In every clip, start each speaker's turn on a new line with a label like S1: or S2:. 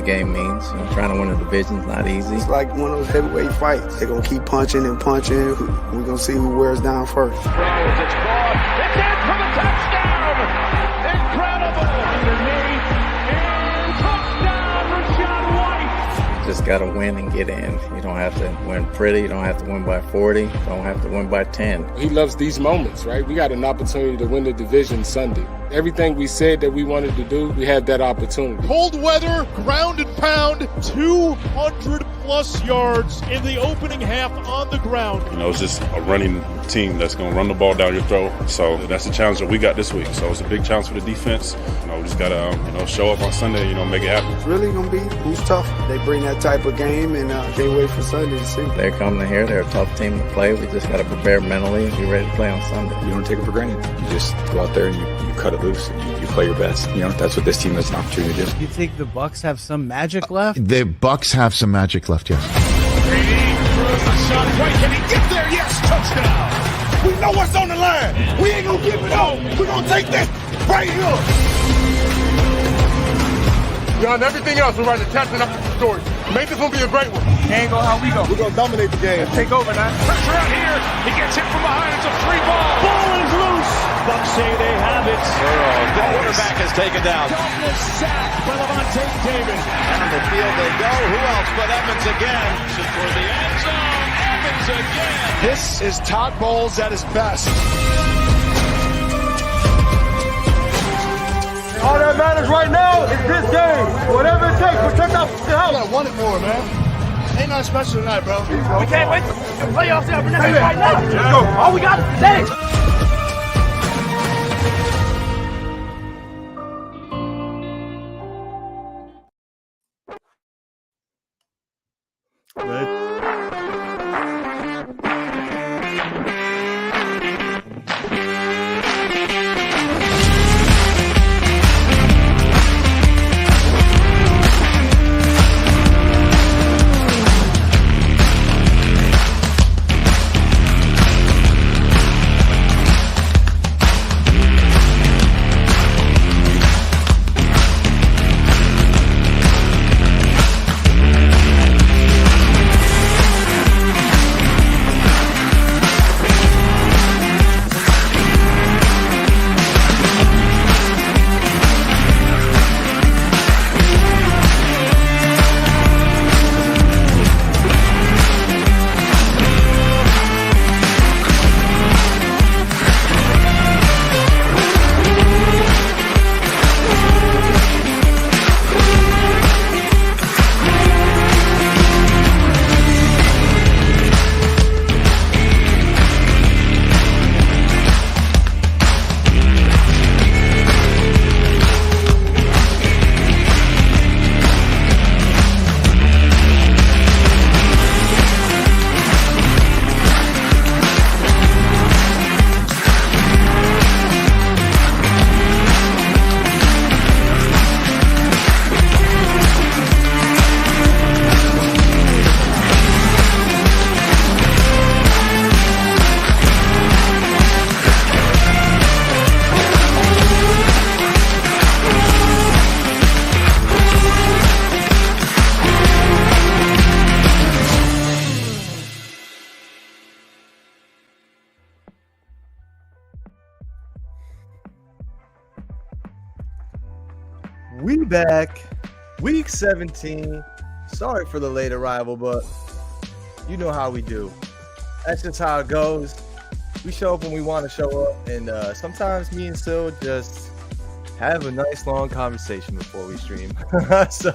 S1: the game means. You know, trying to win a division is not easy.
S2: It's like one of those heavyweight fights. They're going to keep punching and punching. We're going to see who wears down first.
S3: It's caught. It's in for the touchdown. Incredible. Underneath. And touchdown, Rachaad White.
S1: You just got to win and get in. You don't have to win pretty. You don't have to win by 40. You don't have to win by 10.
S4: He loves these moments, right? We got an opportunity to win the division Sunday. Everything we said that we wanted to do, we had that opportunity.
S5: Cold weather, ground and pound, 200-plus yards in the opening half on the ground.
S6: You know, it's just a running team that's going to run the ball down your throat. So that's the challenge that we got this week. So it's a big challenge for the defense. You know, we just got to, show up on Sunday, make it happen.
S2: It's really going to be who's tough. They bring that type of game, and can't wait for Sunday to see.
S1: They're coming here. They're a tough team to play. We just got to prepare mentally and be ready to play on Sunday.
S7: You don't take it for granted. You just go out there and you cut it loose and you play your best. That's what this team has an opportunity to do.
S8: You think the Bucs have some magic left?
S9: The Bucs have some magic left, yes.
S5: Rachaad White, can he get there? Yes, touchdown. We know what's on the line. We ain't gonna give it up. We're gonna take this right here. Beyond everything else, we're writing a chapter up the story. Make this one be a great one.
S8: Ain't go how we go.
S5: We're gonna dominate the game.
S8: Let's take over now.
S3: Pressure out here. He gets hit from behind. It's a free ball. Ball is loose. Bucs say they have it.
S10: The quarterback is taken down.
S3: Double sack by Levante David.
S10: And on the field they go. Who else but Evans again? For the end zone. Evans again.
S5: This is Todd Bowles at his best.
S11: All that matters right now is this game. Whatever it takes, protect our house.
S5: I want it more, man. Ain't nothing special tonight, bro.
S11: We can't wait to the playoffs ever right now. Let's go. All we got is today.
S8: We back, week 17. Sorry for the late arrival, but you know how we do. That's just how it goes. We show up when we want to show up, and sometimes me and Syl just have a nice long conversation before we stream. So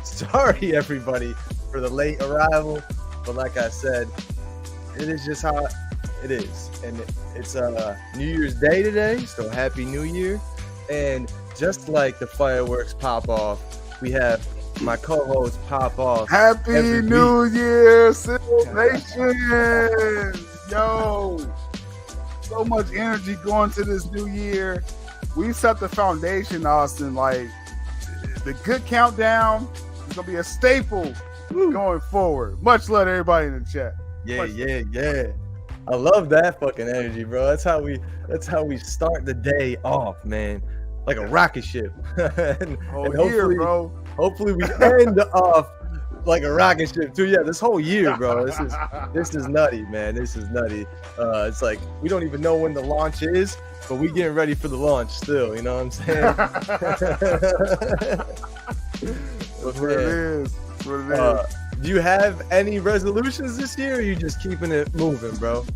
S8: sorry everybody for the late arrival, but like I said, it is just how it is. And it's New Year's Day today, so happy New Year. And just like the fireworks pop off, we have my co-host pop off.
S12: Happy New Year, Syl Nation! Yo, so much energy going to this new year. We set the foundation, Austin. Like, the good countdown is gonna be a staple going forward. Much love to everybody in the chat.
S8: Yeah. I love that fucking energy, bro. That's how we start the day off, man. Like a rocket ship. and
S12: here, bro.
S8: Hopefully we end off like a rocket ship too. Yeah, this whole year, bro. This is nutty, man. This is nutty. It's like we don't even know when the launch is, but we getting ready for the launch still. You know what I'm saying?
S12: That's what it is. That's what it is.
S8: Do you have any resolutions this year, or are you just keeping it moving, bro?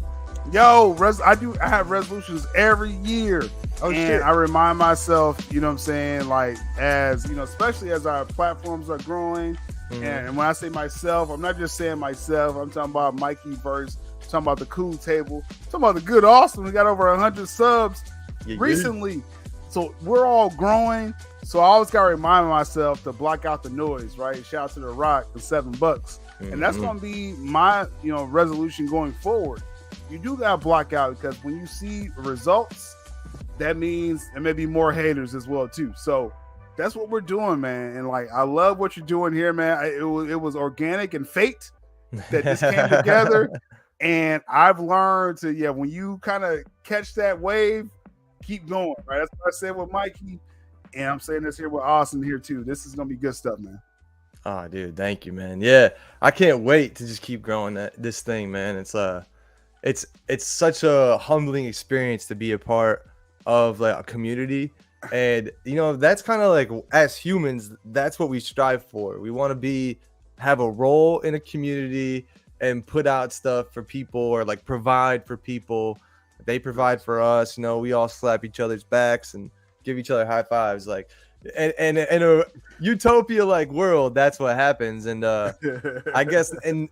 S12: Yo, I have resolutions every year.
S8: Oh,
S12: and
S8: shit.
S12: I remind myself, you know what I'm saying, like, as, you know, especially as our platforms are growing. And when I say myself, I'm not just saying myself. I'm talking about Mikey Verse. I'm talking about the Cool Table. I'm talking about the Good Austin. We got over 100 subs recently. So we're all growing. So I always got to remind myself to block out the noise, right? Shout out to The Rock, the $7. And that's going to be my, you know, resolution going forward. You do got to block out, because when you see results, that means there may be more haters as well too. So that's what we're doing, man. And like, I love what you're doing here, man. It was organic and fate that this came together. And I've learned to, when you kind of catch that wave, keep going, right? That's what I said with Mikey. And I'm saying this here with Austin here too. This is going to be good stuff, man.
S8: Oh, dude, thank you, man. Yeah, I can't wait to just keep growing this thing, man. It's such a humbling experience to be a part of like a community. And, you know, that's kind of like, as humans, that's what we strive for. We want to have a role in a community and put out stuff for people, or like provide for people. They provide for us. You know, we all slap each other's backs and give each other high fives. Like, and in a utopia like world, that's what happens. And I guess in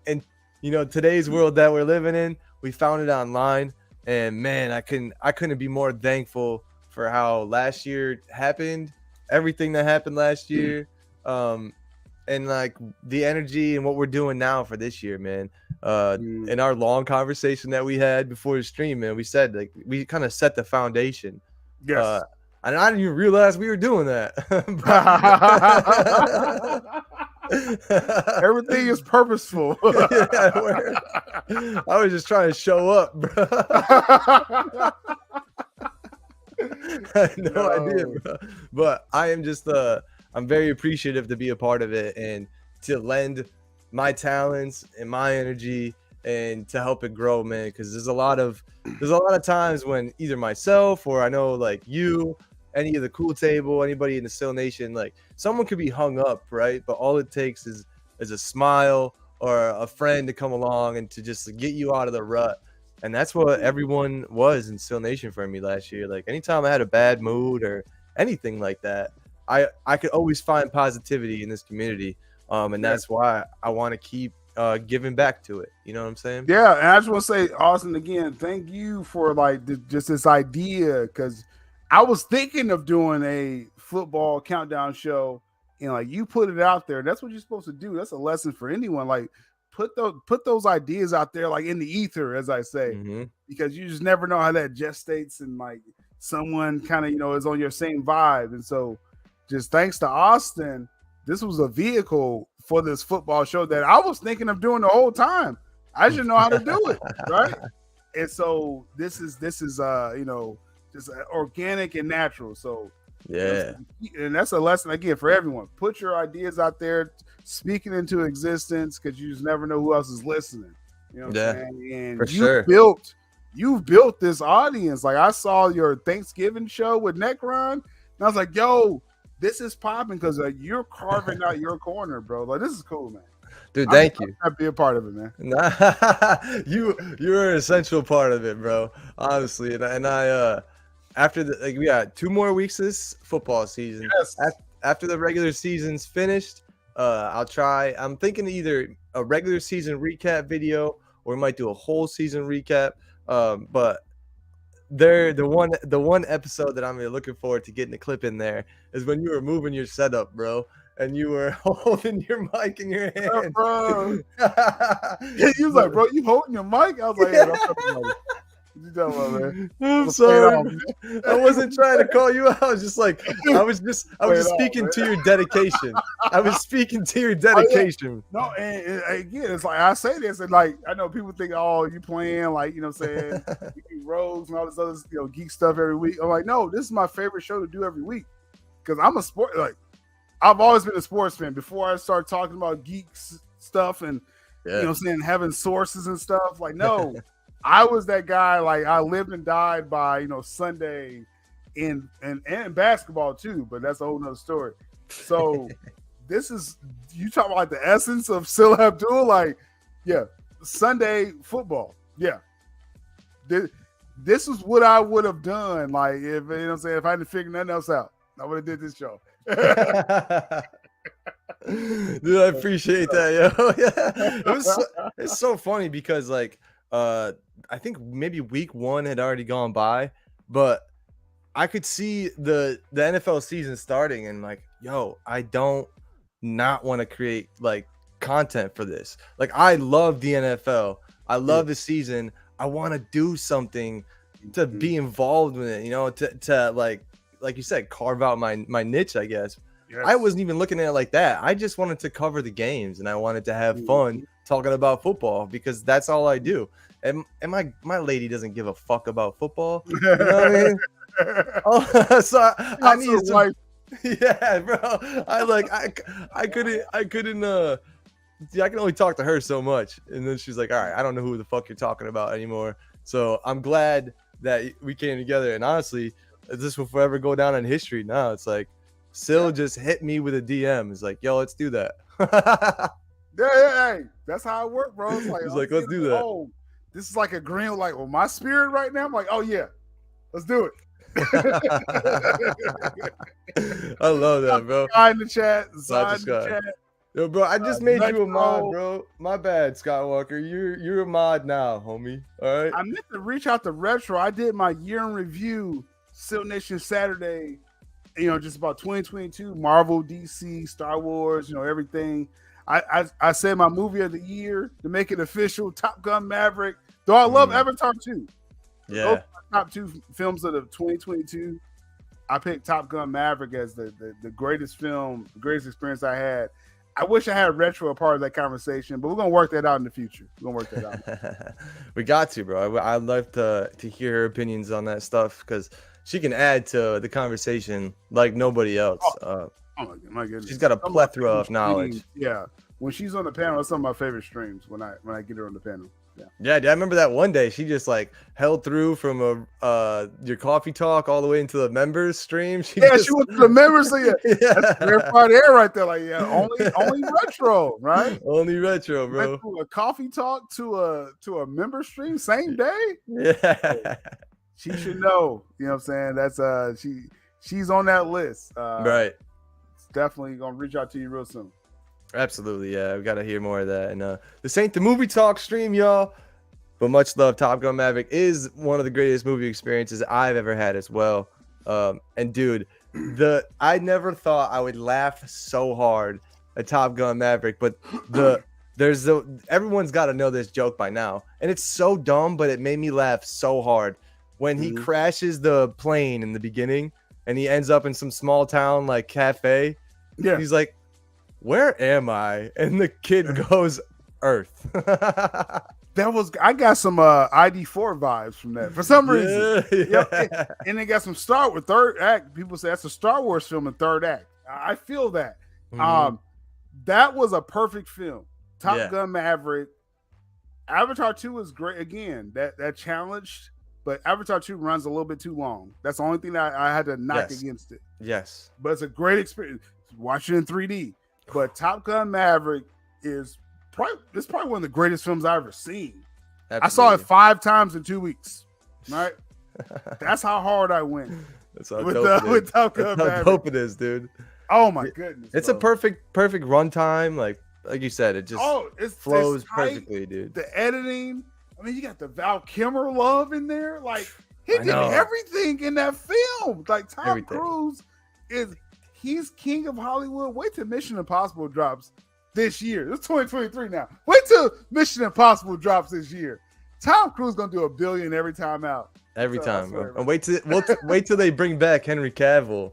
S8: you know, today's world that we're living in, we found it online. And man, I couldn't be more thankful for how last year happened, everything that happened last year, and like the energy and what we're doing now for this year, man. In our long conversation that we had before the stream, man, we said like we kind of set the foundation.
S12: Yes.
S8: And I didn't even realize we were doing that.
S12: Everything is purposeful.
S8: I was just trying to show up, bro. I had no idea, bro. But I am just I'm very appreciative to be a part of it and to lend my talents and my energy and to help it grow, man. Because there's a lot of times when either myself or I know like you, any of the Cool Table, anybody in the Syl Nation, like someone could be hung up, right? But all it takes is a smile or a friend to come along and to just get you out of the rut. And that's what everyone was in Syl Nation for me last year. Like anytime I had a bad mood or anything like that, I could always find positivity in this community. And that's why I want to keep giving back to it. You know what I'm saying?
S12: Yeah. And I just want to say, Austin, again, thank you for like just this idea, because I was thinking of doing a football countdown show, and like you put it out there. That's what you're supposed to do. That's a lesson for anyone. Like put those ideas out there, like in the ether, as I say, because you just never know how that gestates, and like someone kind of, you know, is on your same vibe. And so just thanks to Austin, this was a vehicle for this football show that I was thinking of doing the whole time. I should know how to do it, right? And so this is you know, just organic and natural. So and that's a lesson again for everyone. Put your ideas out there, speak it into existence, because you just never know who else is listening. You know what I'm saying? And
S8: for sure.
S12: You've built this audience. Like I saw your Thanksgiving show with Necron, and I was like, yo, this is popping because you're carving out your corner, bro. Like this is cool, man.
S8: Dude, thank you.
S12: I'd be a part of it, man.
S8: You're an essential part of it, bro. Honestly, and I after we got 2 more weeks this football season.
S12: Yes.
S8: After the regular season's finished, I'll try. I'm thinking either a regular season recap video or we might do a whole season recap. But the one episode that I'm really looking forward to getting a clip in there is when you were moving your setup, bro. And you were holding your mic in your hand.
S12: Yeah, bro. He was like, bro, you holding your mic? I was like, yeah, what you talking about, man?
S8: I'm sorry. I wasn't trying to call you out. I was just like, I was just speaking to your dedication. I was speaking to your dedication.
S12: No, and again, it's like I say this, and like I know people think, oh, you playing like, you know what I'm saying, you do rogues and all this other, you know, geek stuff every week. I'm like, no, this is my favorite show to do every week because I'm a sport. Like I've always been a sports fan. Before I started talking about geeks stuff and having sources and stuff. Like, no, I was that guy. Like, I lived and died by Sunday and basketball too. But that's a whole nother story. So this is you talk about like the essence of Syl Abdul. Like, yeah, Sunday football. Yeah, this is what I would have done. Like, if if I hadn't figured nothing else out, I would have did this show.
S8: Dude, I appreciate that, yo. Yeah. It's so funny because like I think maybe week 1 had already gone by, but I could see the NFL season starting and like, yo, I don't not want to create like content for this. Like, I love the NFL. I love the season. I want to do something to be involved with it, to like you said, carve out my niche, I guess. Yes. I wasn't even looking at it like that. I just wanted to cover the games and I wanted to have fun talking about football because that's all I do. And my lady doesn't give a fuck about football. You know what I mean? Oh, so I need some, yeah, bro. I couldn't I can only talk to her so much. And then she's like, all right, I don't know who the fuck you're talking about anymore. So I'm glad that we came together. And honestly, this will forever go down in history now. It's like Syl just hit me with a DM. It's like, yo, let's do that.
S12: Hey, that's how it worked, bro. It's like,
S8: he's like, let's do that.
S12: Oh, this is like a green, like, well, my spirit right now. I'm like, oh yeah, let's do it.
S8: I love that, bro.
S12: In the chat.
S8: Yo, bro, I just made you a mod, bro. My bad, Skywalker. You're a mod now, homie. All right.
S12: I meant to reach out to Retro. I did my year in review, Syl Nation Saturday. Just about 2022, Marvel, DC, Star Wars, everything. I said my movie of the year to make it official, Top Gun Maverick. Though I love Avatar 2.
S8: Yeah.
S12: Those are my top 2 films of the 2022. I picked Top Gun Maverick as the greatest film, the greatest experience I had. I wish I had Retro a part of that conversation, but we're gonna work that out in the future. We're gonna work that out.
S8: We got to, bro. I'd love to hear her opinions on that stuff because she can add to the conversation like nobody else.
S12: Oh my goodness,
S8: she's got a plethora of knowledge.
S12: Yeah, when she's on the panel, that's some of my favorite streams. When I get her on the panel.
S8: Yeah, I remember that one day she just like held through from your coffee talk all the way into the members stream. She went
S12: to the members. So that's verified air right there. Like, only Retro, right?
S8: Only Retro, bro.
S12: Went to a coffee talk to a member stream same day.
S8: Yeah,
S12: she should know. You know what I'm saying? That's she's on that list.
S8: Right.
S12: Definitely gonna reach out to you real soon.
S8: Absolutely, yeah. We got to hear more of that. And this ain't the movie talk stream, y'all. But much love. Top Gun Maverick is one of the greatest movie experiences I've ever had as well. And dude, I never thought I would laugh so hard at Top Gun Maverick. But everyone's got to know this joke by now, and it's so dumb, but it made me laugh so hard when he crashes the plane in the beginning, and he ends up in some small town like cafe.
S12: Yeah,
S8: he's like, where am I? And the kid goes, Earth.
S12: I got some ID4 vibes from that for some reason.
S8: Yeah.
S12: And they got some Star Wars third act. People say that's a Star Wars film in third act. I feel that. That was a perfect film. Top Gun Maverick. Avatar 2 is great. Again, that challenged, but Avatar 2 runs a little bit too long. That's the only thing that I had to knock against it.
S8: Yes.
S12: But it's a great experience. Watch it in 3D. But Top Gun Maverick is probably one of the greatest films I've ever seen. Absolutely. I saw it 5 times in 2 weeks. Right? That's how hard I went.
S8: That's how
S12: with Top Gun Maverick.
S8: How dope it is, dude.
S12: Oh my goodness.
S8: It's a perfect runtime. Like you said, it just flows perfectly, dude.
S12: The editing. I mean, you got the Val Kilmer love in there. Like, he did everything in that film. Like, Tom Cruise he's king of Hollywood. Wait till Mission Impossible drops this year. It's 2023 now. Wait till Mission Impossible drops this year. Tom Cruise gonna do $1 billion every time out.
S8: Every time, bro. And wait till they bring back Henry Cavill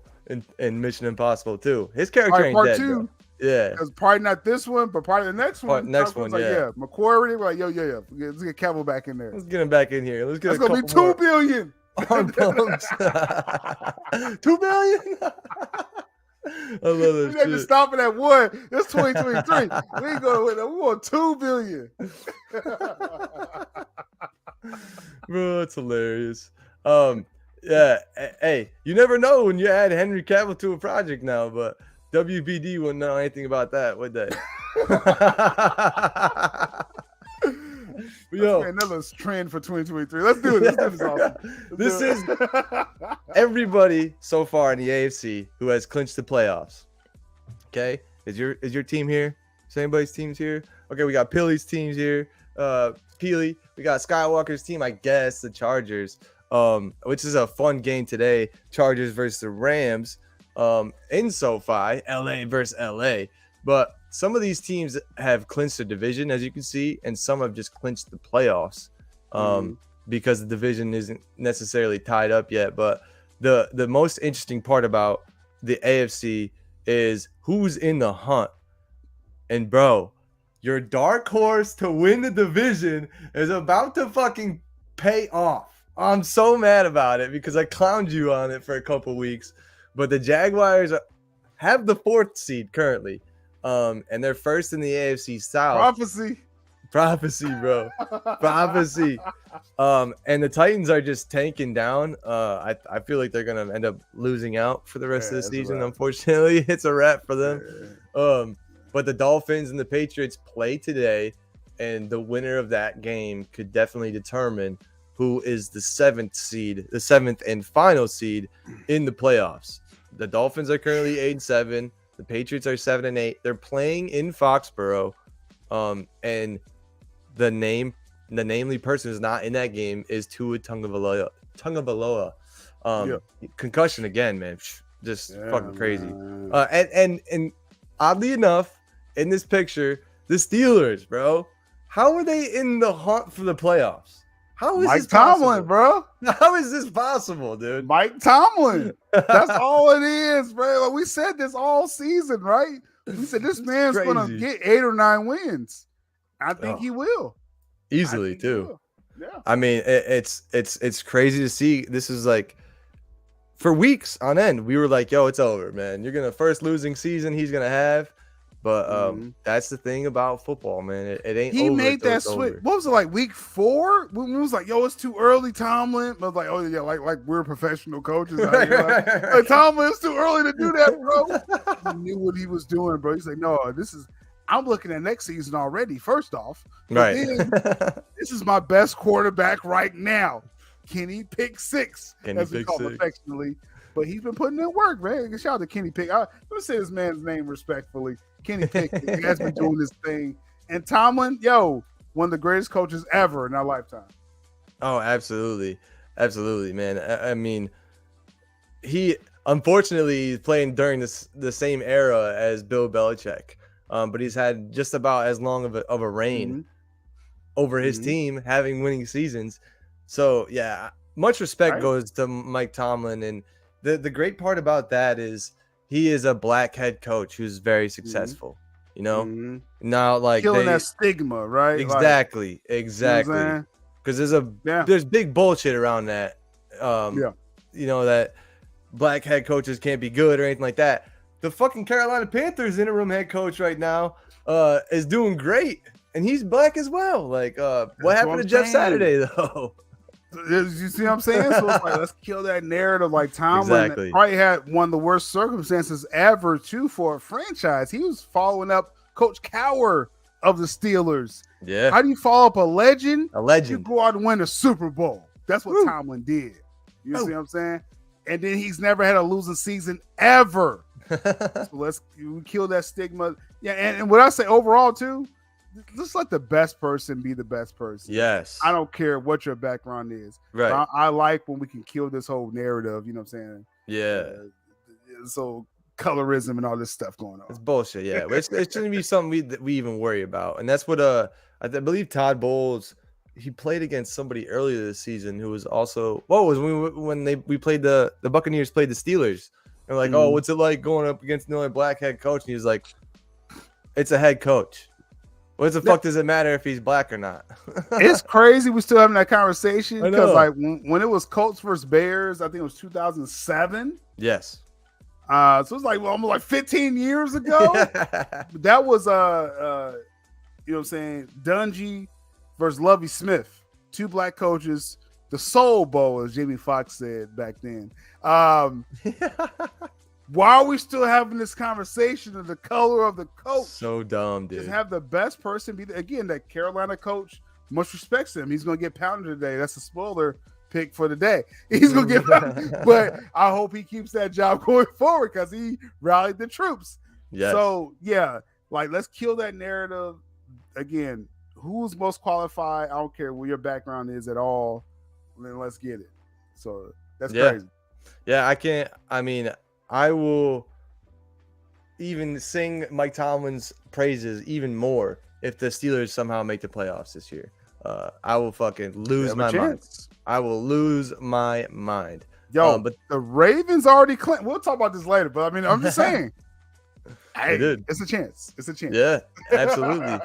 S8: in Mission Impossible 2. His character ain't dead. Bro. Yeah,
S12: because probably not this one, but probably the next one.
S8: Yeah.
S12: Macquarie, like, yo, let's get Cavill back in there.
S8: Let's get him back in here.
S12: That's gonna be $2 billion.
S8: $2 billion. I love that
S12: We had to
S8: shit.
S12: stop it at 1. It's 2023. We ain't going to win. We want 2 billion.
S8: Bro, that's hilarious. Yeah. Hey, you never know when you add Henry Cavill to a project now, but WBD wouldn't know anything about that, would they? Yo,
S12: another trend for 2023. Let's do it.
S8: This is everybody so far in the AFC who has clinched the playoffs. Okay, is your team here? Is anybody's teams here? Okay, we got Pilly's teams here. Peely, we got Skywalker's team. I guess the Chargers, which is a fun game today. Chargers versus the Rams, in SoFi. LA versus LA, but some of these teams have clinched the division, as you can see, and some have just clinched the playoffs because the division isn't necessarily tied up yet. But the most interesting part about the AFC is who's in the hunt. And, bro, your dark horse to win the division is about to fucking pay off. I'm so mad about it because I clowned you on it for a couple weeks. But the Jaguars have the 4th seed currently. And they're first in the AFC South. Prophecy, bro. Prophecy. And the Titans are just tanking down. I feel like they're gonna end up losing out for the rest of the season. Unfortunately, it's a wrap for them. But the Dolphins and the Patriots play today, and the winner of that game could definitely determine who is the 7th seed, the 7th and final seed in the playoffs. The Dolphins are currently 8-7. The Patriots are 7-8. They're playing in Foxborough, and the namely person who's not in that game is Tua Tagovailoa. Concussion again, man. Just fucking crazy. And oddly enough, in this picture, the Steelers, bro. How are they in the hunt for the playoffs? How is
S12: Mike
S8: this Tomlin,
S12: bro?
S8: How is this possible, dude?
S12: Mike Tomlin. That's all it is, bro. Like we said this all season, right? We said this man's gonna get 8 or 9 wins. I think he will.
S8: Easily too.
S12: Yeah.
S8: I mean, it's crazy to see. This is like for weeks on end, we were like, yo, it's over, man. You're gonna first losing season he's gonna have. But that's the thing about football, man. It ain't.
S12: He
S8: over
S12: made that switch. What was it like week 4? When it was like, yo, it's too early, Tomlin. But I was like, oh yeah, like we're professional coaches. Out here. Like, Tomlin, it's too early to do that, bro. He knew what he was doing, bro. He's like, no, I'm looking at next season already. First off,
S8: right?
S12: This is my best quarterback right now. Kenny Pick 6, as we call him affectionately. But he's been putting in work, man. Shout out to Kenny Pick. Let me say this man's name respectfully. Kenny Pickett has been doing this thing. And Tomlin, one of the greatest coaches ever in our lifetime.
S8: Oh, absolutely. Absolutely, man. I mean, he unfortunately is playing during the same era as Bill Belichick. But he's had just about as long of a reign over his team, having winning seasons. So, yeah, much respect goes to Mike Tomlin. And the great part about that is he is a black head coach who's very successful, you know. Now, like
S12: killing that stigma, right?
S8: Exactly. Because there's big bullshit around that. You know, that black head coaches can't be good or anything like that. The fucking Carolina Panthers interim head coach right now is doing great, and he's black as well. Like, what happened to Jeff Saturday though?
S12: You see what I'm saying? So it's like, let's kill that narrative. Like Tomlin probably had one of the worst circumstances ever, too, for a franchise. He was following up Coach Cowher of the Steelers.
S8: Yeah.
S12: How do you follow up a legend?
S8: A legend.
S12: You go out and win a Super Bowl. That's what Tomlin did. You see what I'm saying? And then he's never had a losing season ever. So let's kill that stigma. Yeah, and what I say overall, too, just let the best person be the best person.
S8: Yes.
S12: I don't care what your background is.
S8: Right.
S12: I like when we can kill this whole narrative, you know what I'm saying?
S8: Yeah.
S12: So colorism and all this stuff going on.
S8: It's bullshit, yeah. It shouldn't be something we even worry about. And that's what I believe Todd Bowles, he played against somebody earlier this season who was also when we played the Buccaneers played the Steelers. And like, oh, what's it like going up against another black head coach? And he was like, it's a head coach. What the fuck does it matter if he's black or not?
S12: It's crazy we're still having that conversation because, like, when it was Colts versus Bears, I think it was 2007.
S8: Yes.
S12: So it's like almost like 15 years ago. That was you know what I'm saying, Dungy versus Lovie Smith, 2 black coaches, the Soul Bowl, as Jamie Foxx said back then. Why are we still having this conversation of the color of the coach?
S8: So dumb, dude.
S12: Just have the best person be again, that Carolina coach. Much respects him. He's gonna get pounded today. That's a spoiler pick for the day. He's gonna get pounded, but I hope he keeps that job going forward because he rallied the troops.
S8: Yes.
S12: So yeah, like let's kill that narrative. Again, who's most qualified? I don't care what your background is at all. Then let's get it. So that's crazy.
S8: Yeah, I can't. I mean, I will even sing Mike Tomlin's praises even more if the Steelers somehow make the playoffs this year. I will fucking lose my mind. I will lose my mind.
S12: Yo,
S8: but
S12: the Ravens already claimed. We'll talk about this later, but I mean, I'm just saying. Hey, it's a chance. It's a chance.
S8: Yeah, absolutely.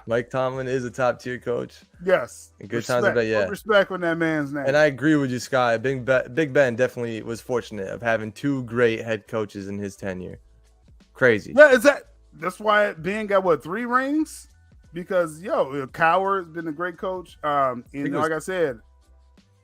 S8: Mike Tomlin is a top tier coach.
S12: Yes.
S8: And good times, but yeah.
S12: Put respect on that man's name.
S8: And I agree with you, Sky. Big Ben definitely was fortunate of having 2 great head coaches in his tenure. Crazy.
S12: Yeah, that's why Ben got 3 rings? Because Cowher's been a great coach. And like I said,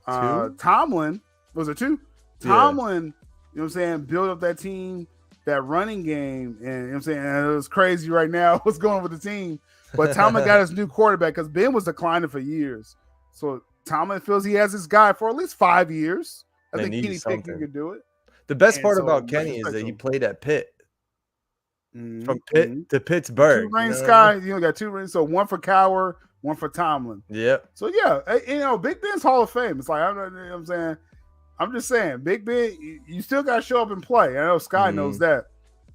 S12: Tomlin was it 2? Tomlin, you know what I'm saying, built up that team, that running game, and you know what I'm saying, and it was crazy right now what's going on with the team. But Tomlin got his new quarterback because Ben was declining for years. So Tomlin feels he has his guy for at least 5 years. I think Kenny Pickett could do it.
S8: The best part about Kenny is that he played at Pitt. From Pitt to Pittsburgh.
S12: 2 rings, Sky. You only got 2 rings. So 1 for Cowher, 1 for Tomlin.
S8: Yep.
S12: So yeah, Big Ben's Hall of Fame. It's like you know what I'm saying. I'm just saying, Big Ben, you still got to show up and play. I know Sky knows that.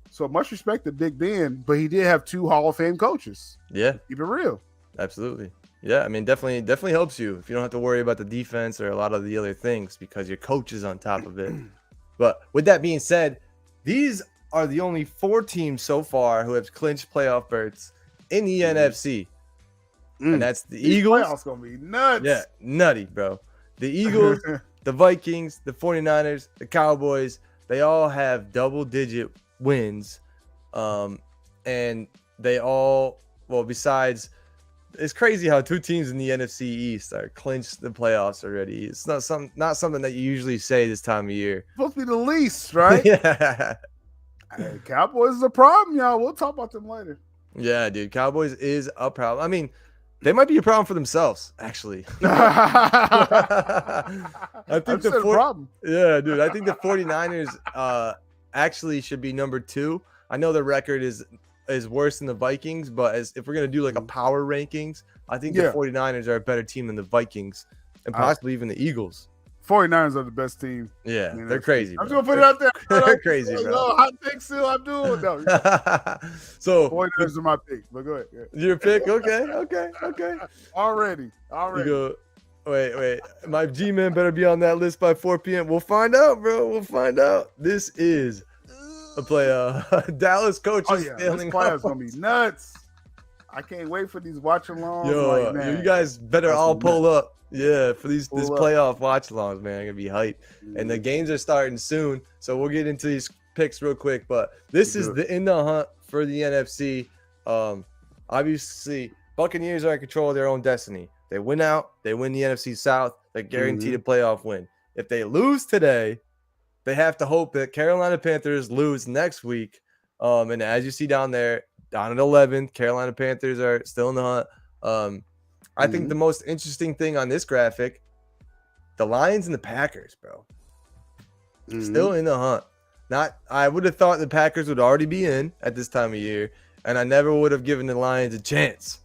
S12: So much respect to Big Ben, but he did have 2 Hall of Fame coaches.
S8: Yeah.
S12: Keep it real.
S8: Absolutely. Yeah, I mean, definitely helps you if you don't have to worry about the defense or a lot of the other things because your coach is on top of it. But with that being said, these are the only 4 teams so far who have clinched playoff berths in the NFC. And that's the Eagles.
S12: Playoffs going to be nuts.
S8: Yeah, nutty, bro. The Eagles, the Vikings, the 49ers, the Cowboys, they all have double-digit wins. And they all, besides, it's crazy how 2 teams in the NFC East are clinched the playoffs already. It's not something that you usually say this time of year.
S12: Supposed to be the least, right?
S8: Yeah.
S12: Hey, Cowboys is a problem, y'all. We'll talk about them later.
S8: Yeah, dude. Cowboys is a problem. I mean, they might be a problem for themselves, actually. I think the problem. Yeah, dude. I think the 49ers actually should be number 2. I know the record is worse than the Vikings, but if we're going to do like a power rankings, I think the 49ers are a better team than the Vikings and possibly even the Eagles.
S12: 49ers are the best team.
S8: Yeah, they're crazy.
S12: I'm just going to put it out there.
S8: They're crazy, bro.
S12: Hot take, Syl, I'm doing. No.
S8: So
S12: 49ers are my pick, but go ahead.
S8: Your pick? Okay.
S12: Already.
S8: You go, wait. My G-Man better be on that list by 4 p.m. We'll find out, bro. We'll find out. This is a play. Dallas coaches
S12: this playoff's going to be nuts. I can't wait for these watch-alongs.
S8: Yo, you guys better all pull up. Yeah, for this playoff watch-alongs, man. I'm going to be hyped. And the games are starting soon, so we'll get into these picks real quick. But this is in the hunt for the NFC. Obviously, Buccaneers are in control of their own destiny. They win out. They win the NFC South. They guarantee a playoff win. If they lose today, they have to hope that Carolina Panthers lose next week. And as you see down there, down at 11, Carolina Panthers are still in the hunt. I think the most interesting thing on this graphic, the Lions and the Packers, bro. Still in the hunt. I would have thought the Packers would already be in at this time of year, and I never would have given the Lions a chance.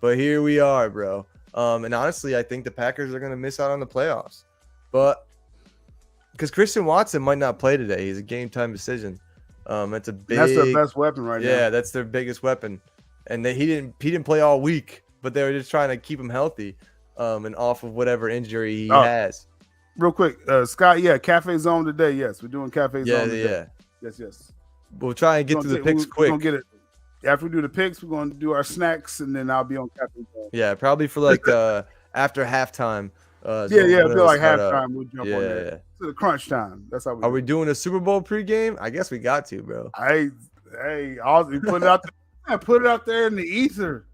S8: But here we are, bro. And honestly, I think the Packers are going to miss out on the playoffs. But because Christian Watson might not play today. He's a game-time decision. That's their
S12: best weapon right now.
S8: Yeah, that's their biggest weapon. And he didn't play all week, but they were just trying to keep him healthy and off of whatever injury he has.
S12: Real quick, Scott, CafeZone today. Yes, we're doing CafeZone today. Yes.
S8: We'll try and get to the picks quick.
S12: We're gonna get it. After we do the picks, we're going to do our snacks, and then I'll be on CafeZone.
S8: Yeah, probably for like after halftime, So
S12: I
S8: when
S12: feel like
S8: start up.
S12: halftime. We'll jump on that. To the crunch time. That's how we.
S8: Are we doing a Super Bowl pregame? I guess we got to, bro.
S12: Hey, Austin, put it out there. Put it out there in the ether.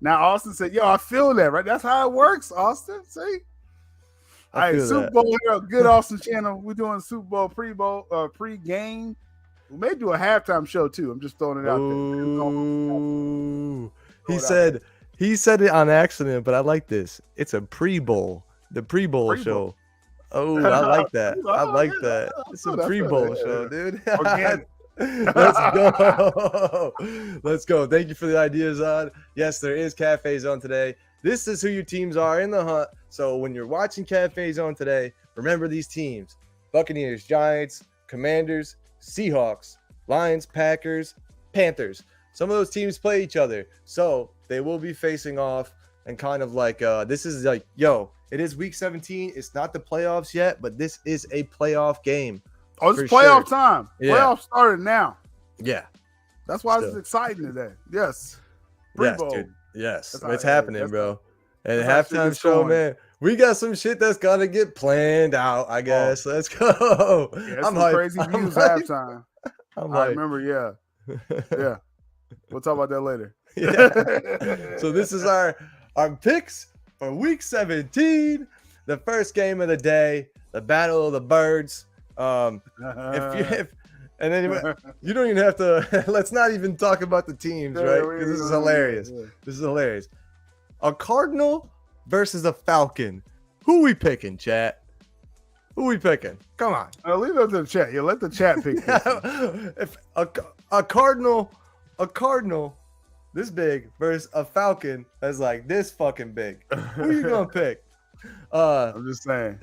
S12: Now Austin said, "Yo, I feel that, right? That's how it works, Austin. See." All right, Super Bowl here, good Austin channel. We're doing Super Bowl pre-game. We may do a halftime show too. I'm just throwing it out
S8: there. He said it on accident, but I like this. It's a pre-bowl, the pre-bowl show. Oh, I like that. I like that. It's a pre-bowl show, dude. Let's go. Let's go. Thank you for the ideas, on. Yes, there is CafeZone today. This is who your teams are in the hunt. So when you're watching CafeZone today, remember these teams: Buccaneers, Giants, Commanders, Seahawks, Lions, Packers, Panthers. Some of those teams play each other, so they will be facing off. And kind of like this is like, it is week 17. It's not the playoffs yet, but this is a playoff game.
S12: Oh, it's playoff time.
S8: Yeah.
S12: Playoffs started now.
S8: Yeah.
S12: That's why it's exciting today. Yes.
S8: Yes, dude. Yes. It's happening, bro. And halftime show, man. We got some shit that's gonna get planned out, I guess. Let's go.
S12: Yeah, I'm hyped. Crazy views halftime. I remember, yeah. We'll talk about that later.
S8: Yeah. So this is our picks for week 17, the first game of the day, the Battle of the Birds. And then you don't even have to. Let's not even talk about the teams, right? Because this is hilarious. This is hilarious. A Cardinal versus a Falcon. Who we picking, chat? Who we picking? Come on.
S12: Leave it up to the chat. Let the chat pick.
S8: If a Cardinal this big versus a Falcon that's like this fucking big, who you gonna pick?
S12: I'm just saying.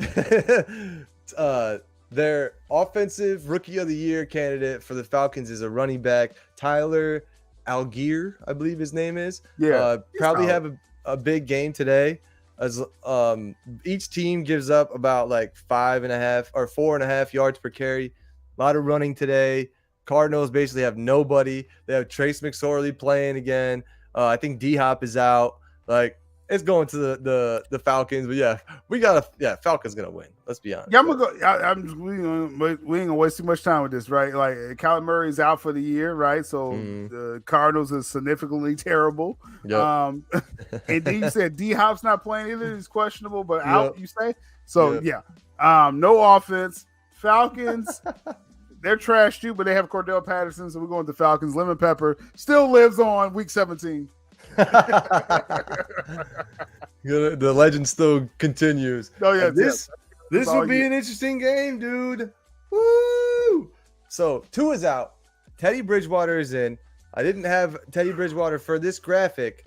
S8: Their offensive rookie of the year candidate for the Falcons is a running back, Tyler Algier, I believe his name is.
S12: Yeah.
S8: Probably have a big game today, as each team gives up about like 5.5 or 4.5 yards per carry. A lot of running today. Cardinals basically have nobody. They have Trace McSorley playing again. I think D-Hop is out. Like, it's going to the Falcons, but Falcons gonna win. Let's be honest.
S12: Yeah, I'm gonna go. We ain't gonna waste too much time with this, right? Like, Kyler Murray is out for the year, right? So the Cardinals is significantly terrible.
S8: Yep.
S12: And then you said D-Hop's not playing either. He's questionable, but out. You say so? Yeah. No offense. Falcons. They're trash too, but they have Cordell Patterson, so we're going with the Falcons. Lemon Pepper still lives on week 17.
S8: The legend still continues.
S12: Oh yeah,
S8: this will be an interesting game, dude. Woo! So Tua's out. Teddy Bridgewater is in. I didn't have Teddy Bridgewater for this graphic.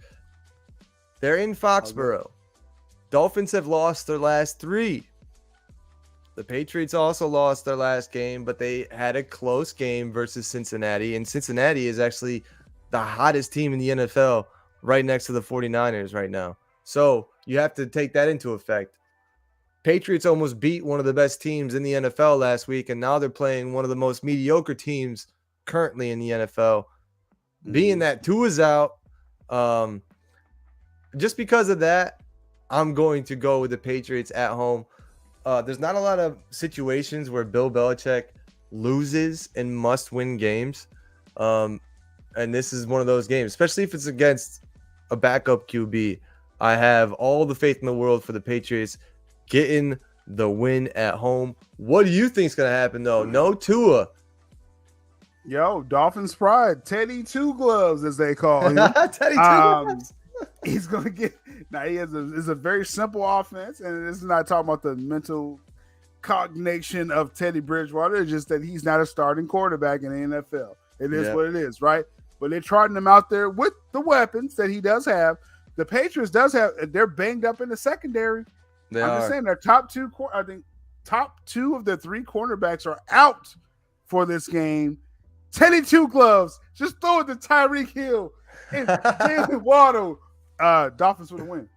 S8: They're in Foxborough. Dolphins have lost their last 3. The Patriots also lost their last game, but they had a close game versus Cincinnati. And Cincinnati is actually the hottest team in the NFL, right next to the 49ers right now. So you have to take that into effect. Patriots almost beat one of the best teams in the NFL last week, and now they're playing one of the most mediocre teams currently in the NFL. Being that Tua's out, just because of that, I'm going to go with the Patriots at home. There's not a lot of situations where Bill Belichick loses in must-win games. And this is one of those games, especially if it's against a backup QB. I have all the faith in the world for the Patriots getting the win at home. What do you think is going to happen, though? No Tua.
S12: Yo, Dolphins pride. Teddy Two Gloves, as they call him.
S8: Teddy Two Gloves.
S12: He's going to get – now, it's a very simple offense, and this is not talking about the mental cognition of Teddy Bridgewater. It's just that he's not a starting quarterback in the NFL. It is what it is, right? But they're trotting him out there with the weapons that he does have. The Patriots does have – they're banged up in the secondary. Just saying their top 2 – I think top 2 of the 3 cornerbacks are out for this game. Teddy Two Gloves. Just throw it to Tyreek Hill and Jalen Waddle. Dolphins for the win.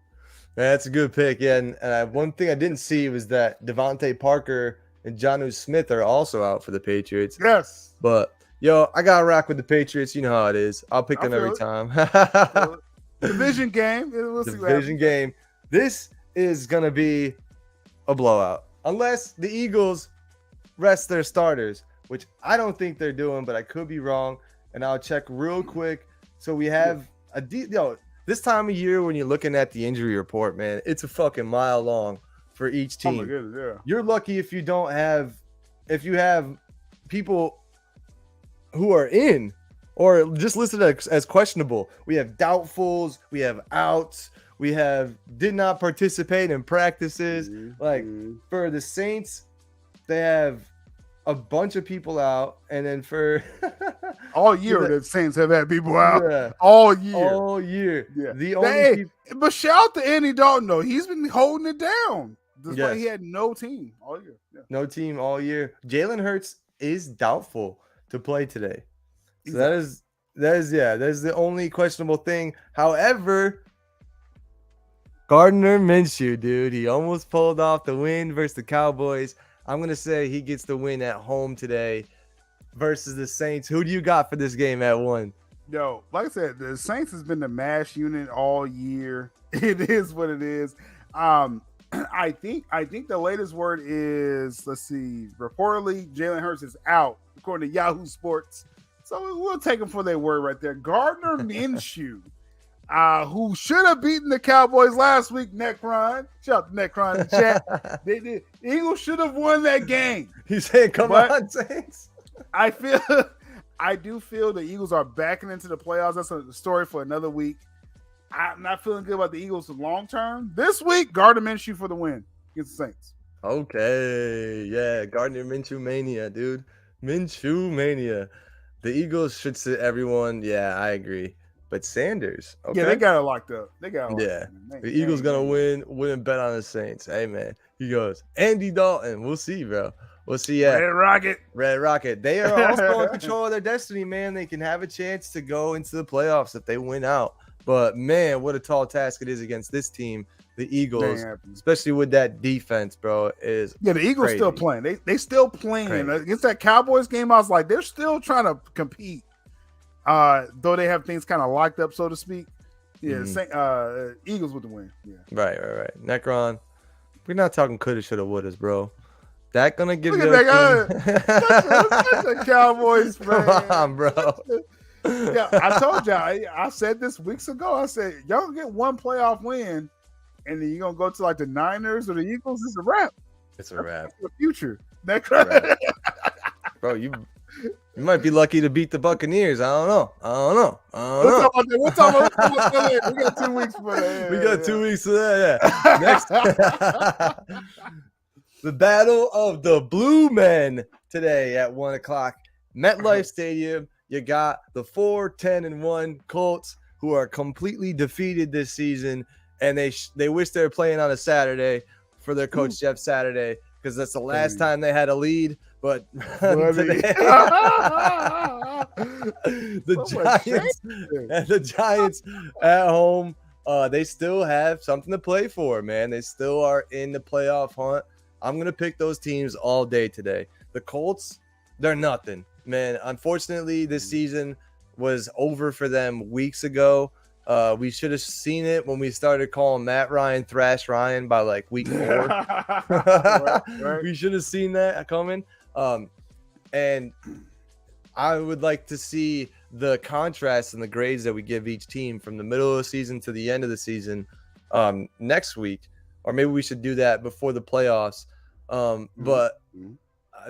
S8: That's a good pick. Yeah, and one thing I didn't see was that Devontae Parker and Jonnu Smith are also out for the Patriots.
S12: Yes.
S8: But, yo, I got to rock with the Patriots. You know how it is. I'll pick them every time.
S12: Division game. We'll see
S8: Division game. This is going to be a blowout unless the Eagles rest their starters, which I don't think they're doing, but I could be wrong. And I'll check real quick. So we have this time of year when you're looking at the injury report, man, it's a fucking mile long for each team.
S12: Oh my goodness, yeah.
S8: You're lucky if you have people who are in or just listed as questionable. We have doubtfuls, we have outs, we have did not participate in practices. Like for the Saints, they have a bunch of people out, and then for
S12: all year the Saints have had people out all year.
S8: Yeah.
S12: But shout out to Andy Dalton though. He's been holding it down. Despite he had no team all year. Yeah.
S8: No team all year. Jalen Hurts is doubtful to play today. So that is the only questionable thing. However, Gardner Minshew, dude, he almost pulled off the win versus the Cowboys. I'm going to say he gets the win at home today versus the Saints. Who do you got for this game at 1?
S12: Yo, like I said, the Saints has been the mash unit all year. It is what it is. I think the latest word is, let's see, reportedly Jalen Hurts is out, according to Yahoo Sports. So we'll take them for their word right there. Gardner Minshew, who should have beaten the Cowboys last week, Necron. Shout out to Necron in the chat. The Eagles should have won that game.
S8: He said, come on, Saints.
S12: I do feel the Eagles are backing into the playoffs. That's a story for another week. I'm not feeling good about the Eagles long term. This week, Gardner Minshew for the win against the Saints.
S8: Okay. Yeah, Gardner Minshew mania, dude. Minshew mania. The Eagles should sit everyone. Yeah, I agree. But Sanders, okay.
S12: Yeah, they got it locked up.
S8: The Eagles gonna win. Wouldn't bet on the Saints. Hey man, he goes Andy Dalton. We'll see, bro. We'll see. Yeah, Red Rocket. They are also in control of their destiny, man. They can have a chance to go into the playoffs if they win out. But man, what a tall task it is against this team, the Eagles, especially with that defense, bro.
S12: The Eagles still playing. They still playing against that Cowboys game. I was like, they're still trying to compete. Though they have things kind of locked up, so to speak. Yeah, Eagles with the win. Yeah.
S8: Right. Necron, we're not talking coulda, shoulda, wouldas, bro. That gonna give you
S12: the Cowboys, man.
S8: Come on, bro.
S12: Yeah, I told y'all. I said this weeks ago. I said y'all gonna get one playoff win, and then you're gonna go to like the Niners or the Eagles. It's a wrap.
S8: It's a wrap.
S12: The future. Necron.
S8: Bro, you might be lucky to beat the Buccaneers. I don't know.
S12: We'll talk about that. We got 2 weeks for that.
S8: We got 2 weeks for that. Yeah. Next, the Battle of the Blue Men today at 1:00. MetLife Stadium. You got the 4-10-1 Colts, who are completely defeated this season, and they wish they were playing on a Saturday for their coach Jeff Saturday, because that's the last time they had a lead. But today, the Giants at home, they still have something to play for, man. They still are in the playoff hunt. I'm gonna pick those teams all day today. The Colts, they're nothing, man. Unfortunately, this season was over for them weeks ago. We should have seen it when we started calling Matt Ryan Thrash Ryan by like week 4. Right. We should have seen that coming. And I would like to see the contrast and the grades that we give each team from the middle of the season to the end of the season next week, or maybe we should do that before the playoffs. But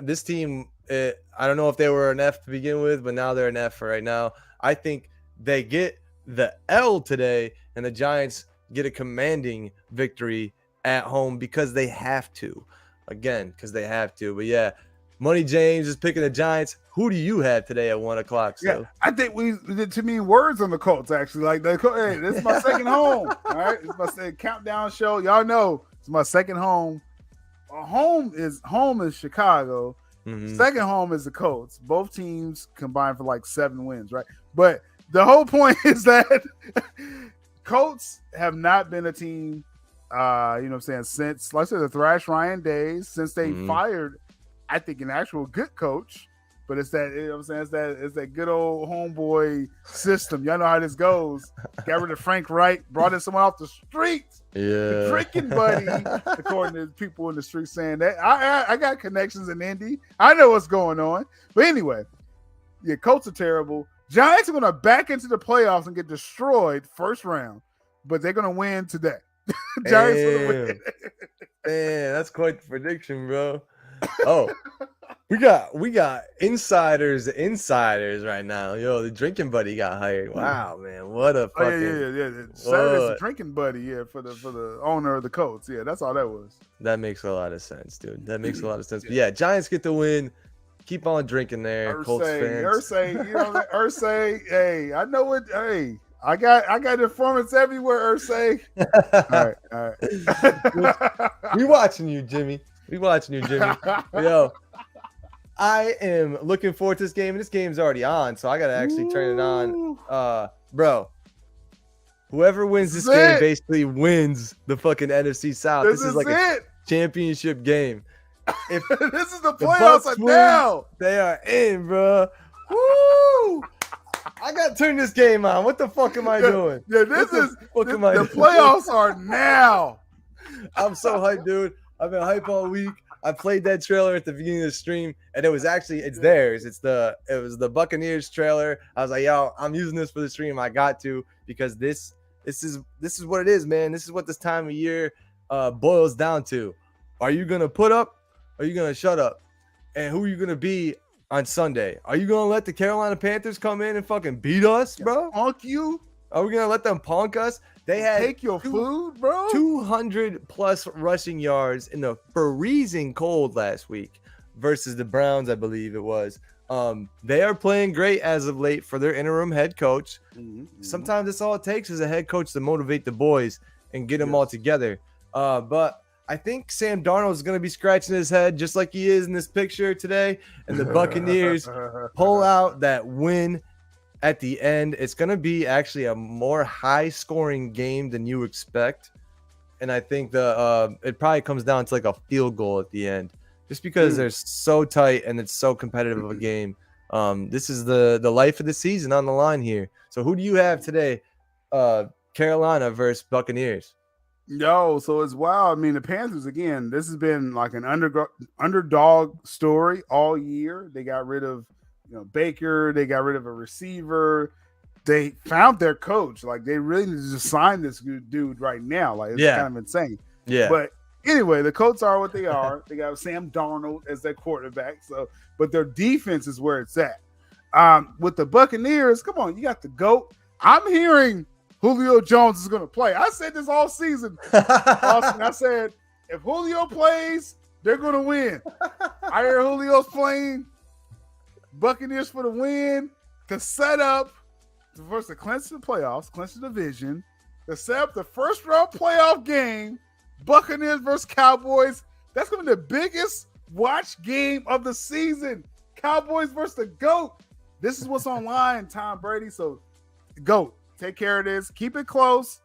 S8: this team, I don't know if they were an F to begin with, but now they're an F for right now. I think they get the L today, and the Giants get a commanding victory at home because they have to. Again, because they have to. But yeah, Money James is picking the Giants. Who do you have today at 1:00? So?
S12: Yeah, I think we did too many words on the Colts, actually. Like, hey, this is my second home. All right, it's my countdown show. Y'all know it's my second home. Home is Chicago. Second home is the Colts. Both teams combined for like 7 wins, right? But the whole point is that Colts have not been a team, you know what I'm saying, since, like I said, the Thrash Ryan days, since they fired, I think, an actual good coach But it's that, you know what I'm saying? It's that good old homeboy system. Y'all know how this goes. Got rid of Frank Wright, brought in someone off the streets.
S8: Yeah.
S12: The drinking buddy, according to people in the street saying that. I got connections in Indy. I know what's going on. But anyway, yeah, Colts are terrible. Giants are going to back into the playoffs and get destroyed first round, but they're going to win today. Giants going to win.
S8: Man, that's quite the prediction, bro. Oh, we got insiders right now. Yo, the drinking buddy got hired. Wow, man, what a fucking
S12: yeah. Saturday's the drinking buddy, yeah, for the owner of the Colts. Yeah, that's all that was.
S8: That makes a lot of sense, dude. That makes a lot of sense. But yeah, Giants get the win. Keep on drinking there, Colts fans.
S12: Irsay, you know, Irsay, hey, I know it. Hey, I got informants everywhere, Irsay. All
S8: right. We watching you, Jimmy. Yo, I am looking forward to this game, and this game's already on, so I gotta actually turn it on. Bro, whoever wins this game basically wins the fucking NFC South. This is like a championship game. If
S12: this is the playoffs are now,
S8: they are in, bro. Woo! I gotta turn this game on. What the fuck am I doing?
S12: Yeah, the playoffs are now.
S8: I'm so hyped, dude. I've been hyped all week. I played that trailer at the beginning of the stream, and it's theirs. It was the Buccaneers trailer. I was like, yo, I'm using this for the stream. I got to, because this is what it is, man. This is what this time of year boils down to. Are you gonna put up? Are you going to shut up? And who are you going to be on Sunday? Are you going to let the Carolina Panthers come in and fucking beat us, bro?
S12: Punk you?
S8: Are we going to let them punk us? They had
S12: take your food, bro.
S8: 200 plus rushing yards in the freezing cold last week versus the Browns, I believe it was. They are playing great as of late for their interim head coach. Mm-hmm. Sometimes that's all it takes is a head coach to motivate the boys and get them all together. But I think Sam Darnold is going to be scratching his head just like he is in this picture today. And the Buccaneers pull out that win at the end. It's going to be actually a more high-scoring game than you expect. And I think it probably comes down to like a field goal at the end. Just because they're so tight and it's so competitive of a game. This is the life of the season on the line here. So who do you have today? Carolina versus Buccaneers.
S12: Yo, so it's wild. I mean, the Panthers, again, this has been like an underdog story all year. They got rid of Baker. They got rid of a receiver. They found their coach. Like, they really need to sign this dude right now. Like, it's kind of insane.
S8: Yeah.
S12: But anyway, the Colts are what they are. They got Sam Darnold as their quarterback. But their defense is where it's at. With the Buccaneers, come on, you got the GOAT. I'm hearing Julio Jones is going to play. I said this all season. Austin, I said, if Julio plays, they're going to win. I hear Julio's playing. Buccaneers for the win to set up to clinch the playoffs, clinch the division, to set up the first round playoff game, Buccaneers versus Cowboys. That's going to be the biggest watch game of the season. Cowboys versus the GOAT. This is what's online, Tom Brady. So, GOAT. Take care of this. Keep it close.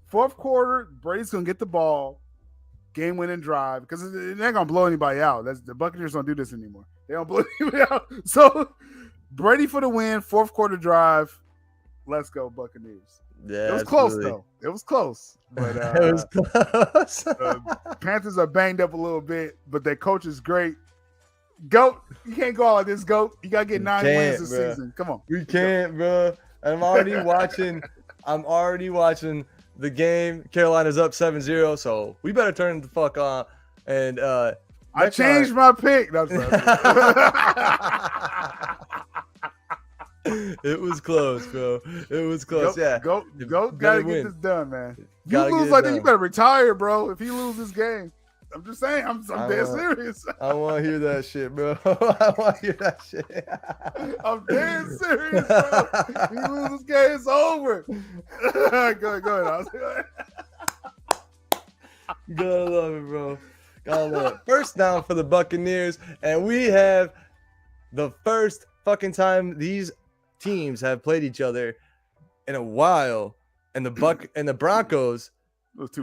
S12: Fourth quarter, Brady's going to get the ball. Game-winning drive. Because they're not going to blow anybody out. The Buccaneers don't do this anymore. They don't blow anybody out. So, Brady for the win. Fourth quarter drive. Let's go, Buccaneers.
S8: Yeah,
S12: it was close, though. It was close. But
S8: it was close.
S12: Panthers are banged up a little bit, but their coach is great. GOAT. You can't go out like this, GOAT. You got to get 9 wins this season. Come on.
S8: We can't, bro. I'm already watching the game. Carolina's up 7-0, so we better turn the fuck on. And
S12: I changed my pick.
S8: It was close, bro. It was close.
S12: Go gotta get this done, man. You
S8: Gotta
S12: lose like that, you better retire, bro. If you lose this game. I'm just saying, I'm dead serious.
S8: I want to hear that shit, bro. I want to hear that shit.
S12: I'm dead serious, bro. If you lose this game, it's over. Go ahead.
S8: Gotta love it, bro. Gotta love it. First down for the Buccaneers, and we have the first fucking time these teams have played each other in a while, and the Broncos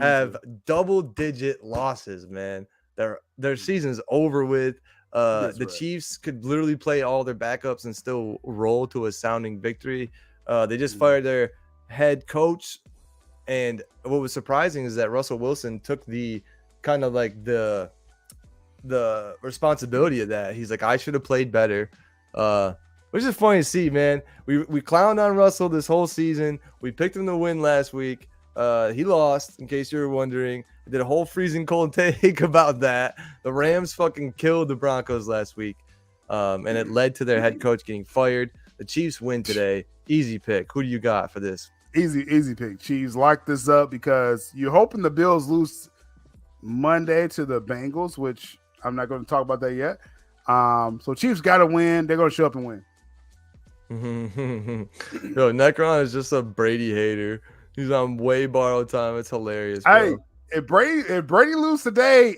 S8: have double-digit losses, man. Their season's over with. The Chiefs could literally play all their backups and still roll to a sounding victory. They just fired their head coach. And what was surprising is that Russell Wilson took the kind of like the responsibility of that. He's like, I should have played better. Which is funny to see, man. We clowned on Russell this whole season. We picked him to win last week. He lost, in case you were wondering. I did a whole freezing cold take about that. The Rams fucking killed the Broncos last week. And it led to their head coach getting fired. The Chiefs win today. Easy pick. Who do you got for this?
S12: Easy pick. Chiefs lock this up because you're hoping the Bills lose Monday to the Bengals, which I'm not going to talk about that yet. So Chiefs got to win. They're going to show up and win.
S8: Yo, Necron is just a Brady hater. He's on way borrowed time. It's hilarious, bro.
S12: Hey, if Brady lose today,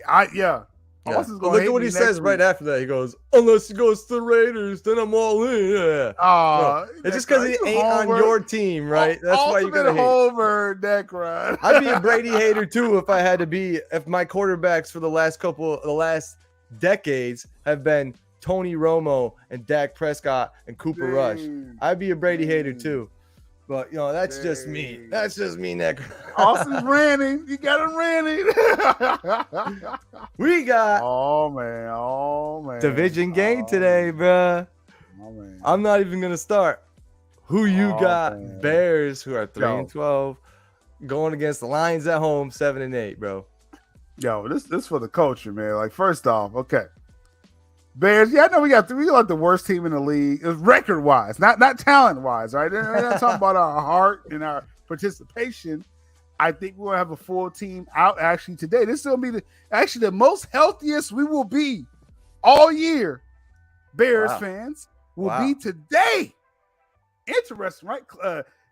S8: Look at what he says right after that. He goes, unless he goes to the Raiders, then I'm all in. Yeah. It's just because he ain't on your team, right? That's why you gotta hate.
S12: Over Necron.
S8: I'd be a Brady hater too if I had to be. If my quarterbacks for the last decades have been Tony Romo and Dak Prescott and Cooper Rush, I'd be a Brady hater too. But that's just me. That's just me, Nick.
S12: Austin's ranting. You got him ranting.
S8: We got
S12: oh man
S8: division game today, bruh.
S12: Oh man.
S8: I'm not even gonna start. Who you got?
S12: Man.
S8: Bears, who are 3-12, going against the Lions at home, 7-8, bro.
S12: Yo, this for the culture, man. Like, first off, okay. Bears, I know we got the worst team in the league, record wise, not talent wise, right? We're not talking about our heart and our participation. I think we're gonna have a full team out actually today. This is gonna be the most healthiest we will be all year. Bears fans will be today. Interesting, right?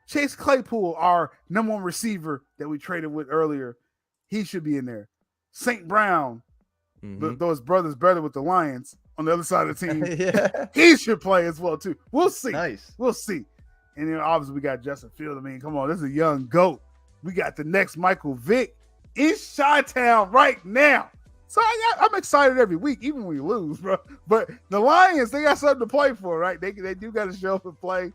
S12: Chase Claypool, our number one receiver that we traded with earlier, he should be in there. St. Brown, though his brother's better with the Lions on the other side of the team, he should play as well too. We'll see. Nice. We'll see. And then obviously we got Justin Fields. I mean, come on, this is a young GOAT. We got the next Michael Vick in Chi-Town right now. So I'm excited every week, even when we lose, bro. But the Lions, they got something to play for, right? They do got to show up and play.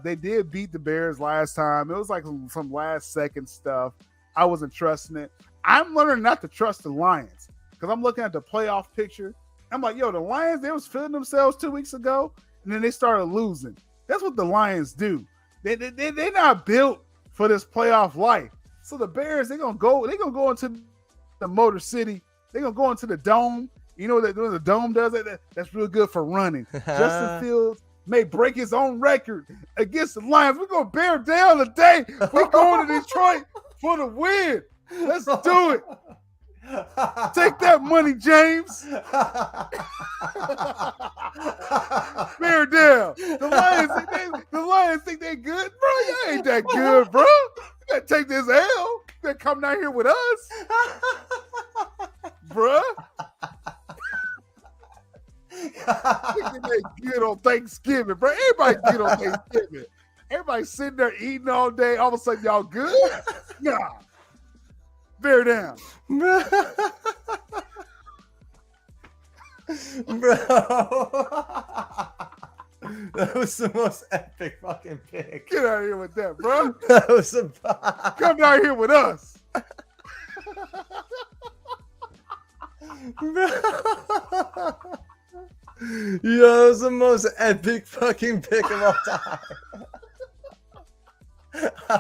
S12: They did beat the Bears last time. It was like some last second stuff. I wasn't trusting it. I'm learning not to trust the Lions because I'm looking at the playoff picture. I'm like, yo, the Lions, they was feeling themselves 2 weeks ago, and then they started losing. That's what the Lions do. They're not built for this playoff life. So the Bears, they're gonna go into the Motor City. They're gonna go into the Dome. You know that the Dome does it. That's real good for running. Justin Fields may break his own record against the Lions. We're gonna bear down today. We're going to Detroit for the win. Let's do it. Take that money, James. Bear down. The Lions think they good, bro. You ain't that good, bro. You gotta take this L. You gotta come down here with us, bro. They good on Thanksgiving, bro. Everybody good on Thanksgiving. Everybody sitting there eating all day. All of a sudden, y'all good? Nah. Bear down.
S8: Bro. That was the most epic fucking pick.
S12: Get out of here with that, bro.
S8: That was a
S12: come down here with us.
S8: Bro. Yo, that was the most epic fucking pick of all time.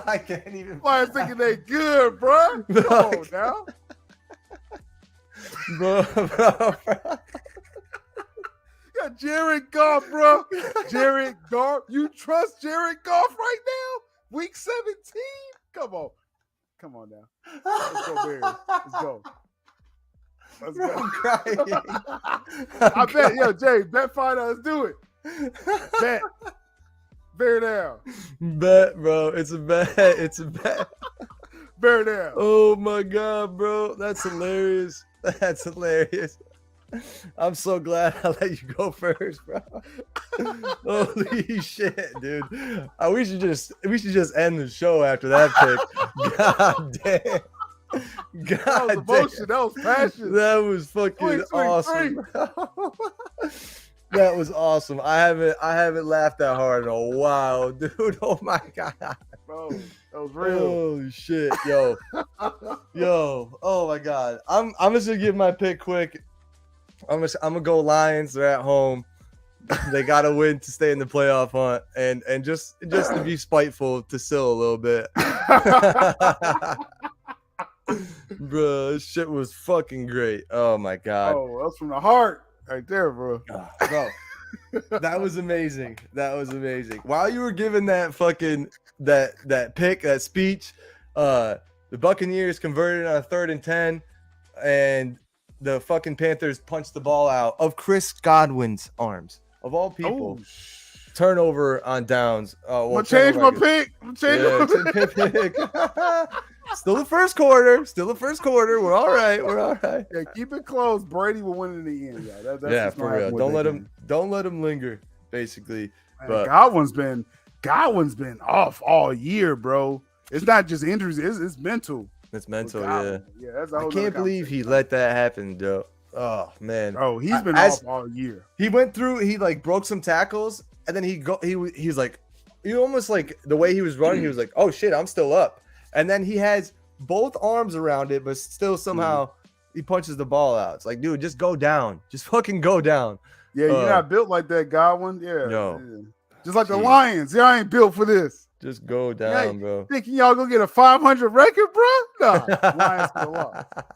S8: I can't even.
S12: Lions thinking they good, bro. Come on now.
S8: Bro.
S12: Yeah, Jared Goff, bro. Jared Goff. You trust Jared Goff right now? Week 17? Come on now. Let's go, Bears. Let's go. Let's go.
S8: I'm crying.
S12: I bet, yo, Jay, bet $5. Let's do it. Bet. Bear down.
S8: Bet, bro. It's a bet. It's a bet.
S12: Bear down.
S8: Oh my God, bro. That's hilarious. That's hilarious. I'm so glad I let you go first, bro. Holy shit, dude. We should just end the show after that pick. God damn. God,
S12: that was emotion. That was passion.
S8: That was fucking awesome. That was awesome. I haven't laughed that hard in a while, dude. Oh my God.
S12: Bro, that was real.
S8: Holy shit, yo. Yo, oh my God. I'm just gonna give my pick quick. I'm gonna go Lions. They're at home. They gotta win to stay in the playoff hunt, and just to be spiteful to Syl a little bit. Bro, this shit was fucking great. Oh my God.
S12: Oh, that's from the heart right there, bro.
S8: Bro, that was amazing. That was amazing. While you were giving that fucking that pick, that speech, the Buccaneers converted on a 3rd and 10, and the fucking Panthers punched the ball out of Chris Godwin's arms. Of all people, turnover on downs.
S12: I'm gonna change my pick.
S8: Pick. Still the first quarter. We're all right.
S12: Yeah, keep it close. Brady will win in the end. Yeah, that's
S8: for real. Don't let him linger. Basically,
S12: man,
S8: but
S12: Godwin's been off all year, bro. It's not just injuries. It's mental.
S8: It's mental. Yeah.
S12: That's
S8: I can't believe he let that happen, Joe. Oh man.
S12: Oh, he's been off all year.
S8: He went through. He like broke some tackles, and then he's like, he almost like the way he was running. He was like, oh shit, I'm still up. And then he has both arms around it, but still somehow he punches the ball out. It's like, dude, just go down. Just fucking go down.
S12: Yeah, you're not built like that, Godwin. Yeah.
S8: No.
S12: Yeah. Just like the Lions. Yeah, I ain't built for this.
S8: Just go down, bro.
S12: Thinking y'all gonna get a 500 record, bro? Nah, Lions still up.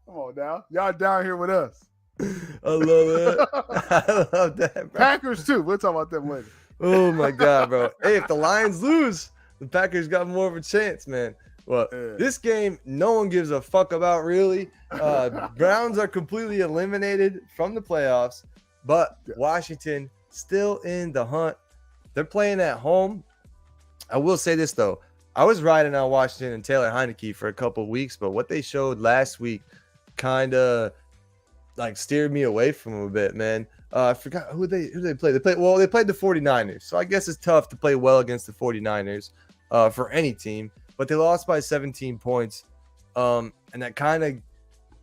S12: Come on now. Y'all down here with us.
S8: I love it. I love that, bro.
S12: Packers too. We'll talk about them later.
S8: Oh my God, bro. Hey, if the Lions lose, the Packers got more of a chance, man. Well, this game, no one gives a fuck about, really. Browns are completely eliminated from the playoffs, but Washington still in the hunt. They're playing at home. I will say this, though. I was riding on Washington and Taylor Heineke for a couple of weeks, but what they showed last week kind of like steered me away from them a bit, man. I forgot who they played. They played the 49ers. So I guess it's tough to play well against the 49ers for any team. But they lost by 17 points. And that kind of,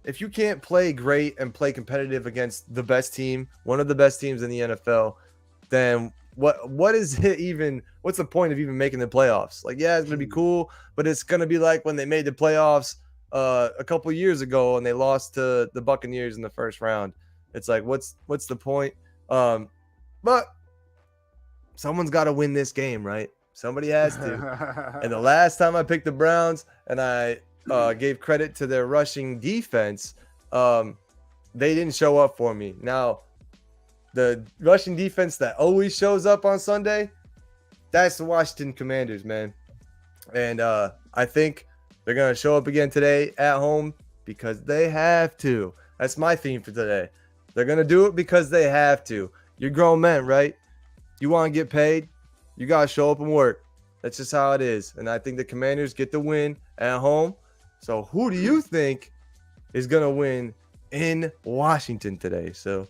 S8: if you can't play great and play competitive against the best team, one of the best teams in the NFL, then what is it even? What's the point of even making the playoffs? Like, yeah, it's gonna be cool, but it's gonna be like when they made the playoffs a couple years ago and they lost to the Buccaneers in the first round. It's like, what's the point? But someone's got to win this game, right? Somebody has to. And the last time I picked the Browns and I gave credit to their rushing defense, they didn't show up for me. Now, the rushing defense that always shows up on Sunday, that's the Washington Commanders, man. And I think they're going to show up again today at home because they have to. That's my theme for today. They're going to do it because they have to. You're grown men, right? You want to get paid? You got to show up and work. That's just how it is. And I think the Commanders get the win at home. So who do you think is going to win in Washington today? So,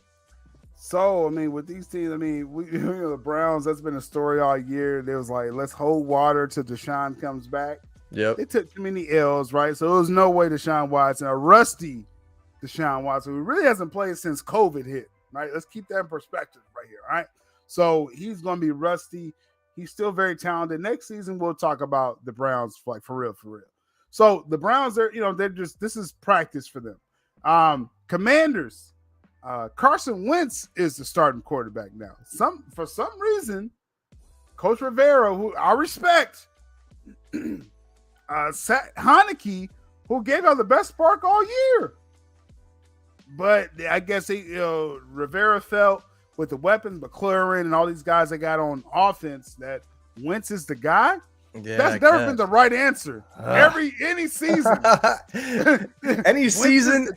S12: I mean, with these teams, I mean, the Browns, that's been a story all year. There was like, let's hold water till Deshaun comes back.
S8: Yep.
S12: They took too many L's, right? So there was no way Deshaun Watson, a rusty Deshaun Watson, who really hasn't played since COVID hit, right? Let's keep that in perspective right here, all right? So he's going to be rusty. He's still very talented. Next season, we'll talk about the Browns, like for real. So the Browns are, they're just, this is practice for them. Commanders, Carson Wentz is the starting quarterback now. For some reason, Coach Rivera, who I respect, Heineke, who gave out the best spark all year. But I guess Rivera felt with the weapons, McLaurin and all these guys they got on offense that Wentz is the guy. Yeah, that's never been the right answer. Any season,
S8: any season,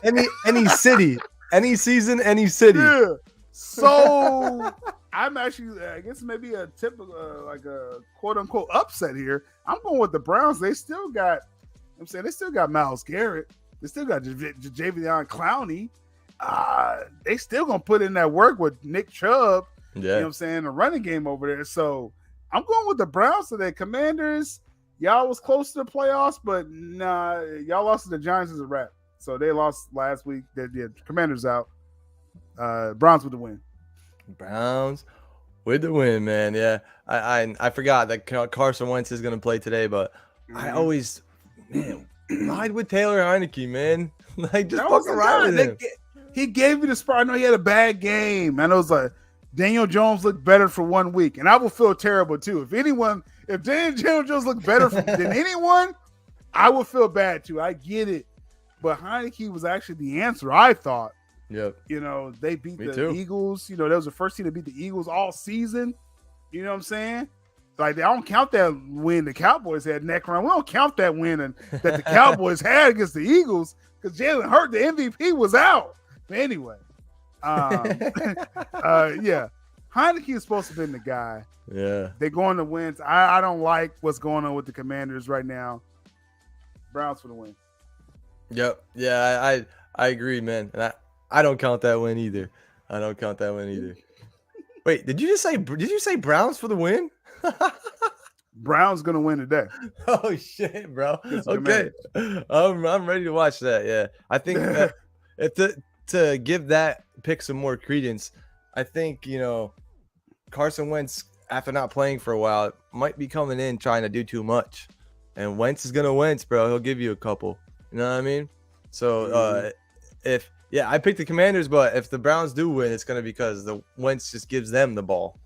S8: any city, any season, any city.
S12: Yeah. So I'm actually, I guess maybe a typical like a quote unquote upset here. I'm going with the Browns. They still got, they still got Myles Garrett. They still got Jadeveon Clowney. They still gonna put in that work with Nick Chubb. Yeah. You know what I'm saying? The running game over there. So I'm going with the Browns today. Commanders, y'all was close to the playoffs, but nah, y'all lost to the Giants as a wrap. So they lost last week. Commanders out. Browns with the win.
S8: Browns with the win, man. Yeah, I forgot that Carson Wentz is going to play today, but I always, man, ride with Taylor Heineke, man. Like, just fucking ride with him.
S12: He gave me the spot. I know he had a bad game. I know it's like Daniel Jones looked better for 1 week, and I will feel terrible too. If Daniel Jones looked better than anyone, I would feel bad too. I get it, but Heineke was actually the answer, I thought.
S8: Yep.
S12: You know, they beat the Eagles. You know, that was the first team to beat the Eagles all season. You know what I'm saying? Like, I don't count that win the Cowboys had neck round. We don't count that win that the Cowboys had against the Eagles because Jalen Hurts, the MVP, was out. But anyway, yeah, Heineke is supposed to have been the guy.
S8: Yeah.
S12: They're going to wins. I don't like what's going on with the Commanders right now. Browns for the win.
S8: Yep. Yeah, I agree, man. And I don't count that win either. Wait, did you say Browns for the win?
S12: Browns gonna win today.
S8: Oh shit, bro. Okay, I'm ready to watch that. Yeah, I think to give that pick some more credence, I think Carson Wentz, after not playing for a while, might be coming in trying to do too much, and Wentz is gonna Wentz, bro. He'll give you a couple. You know what I mean? So I picked the Commanders, but if the Browns do win, it's gonna be because the Wentz just gives them the ball.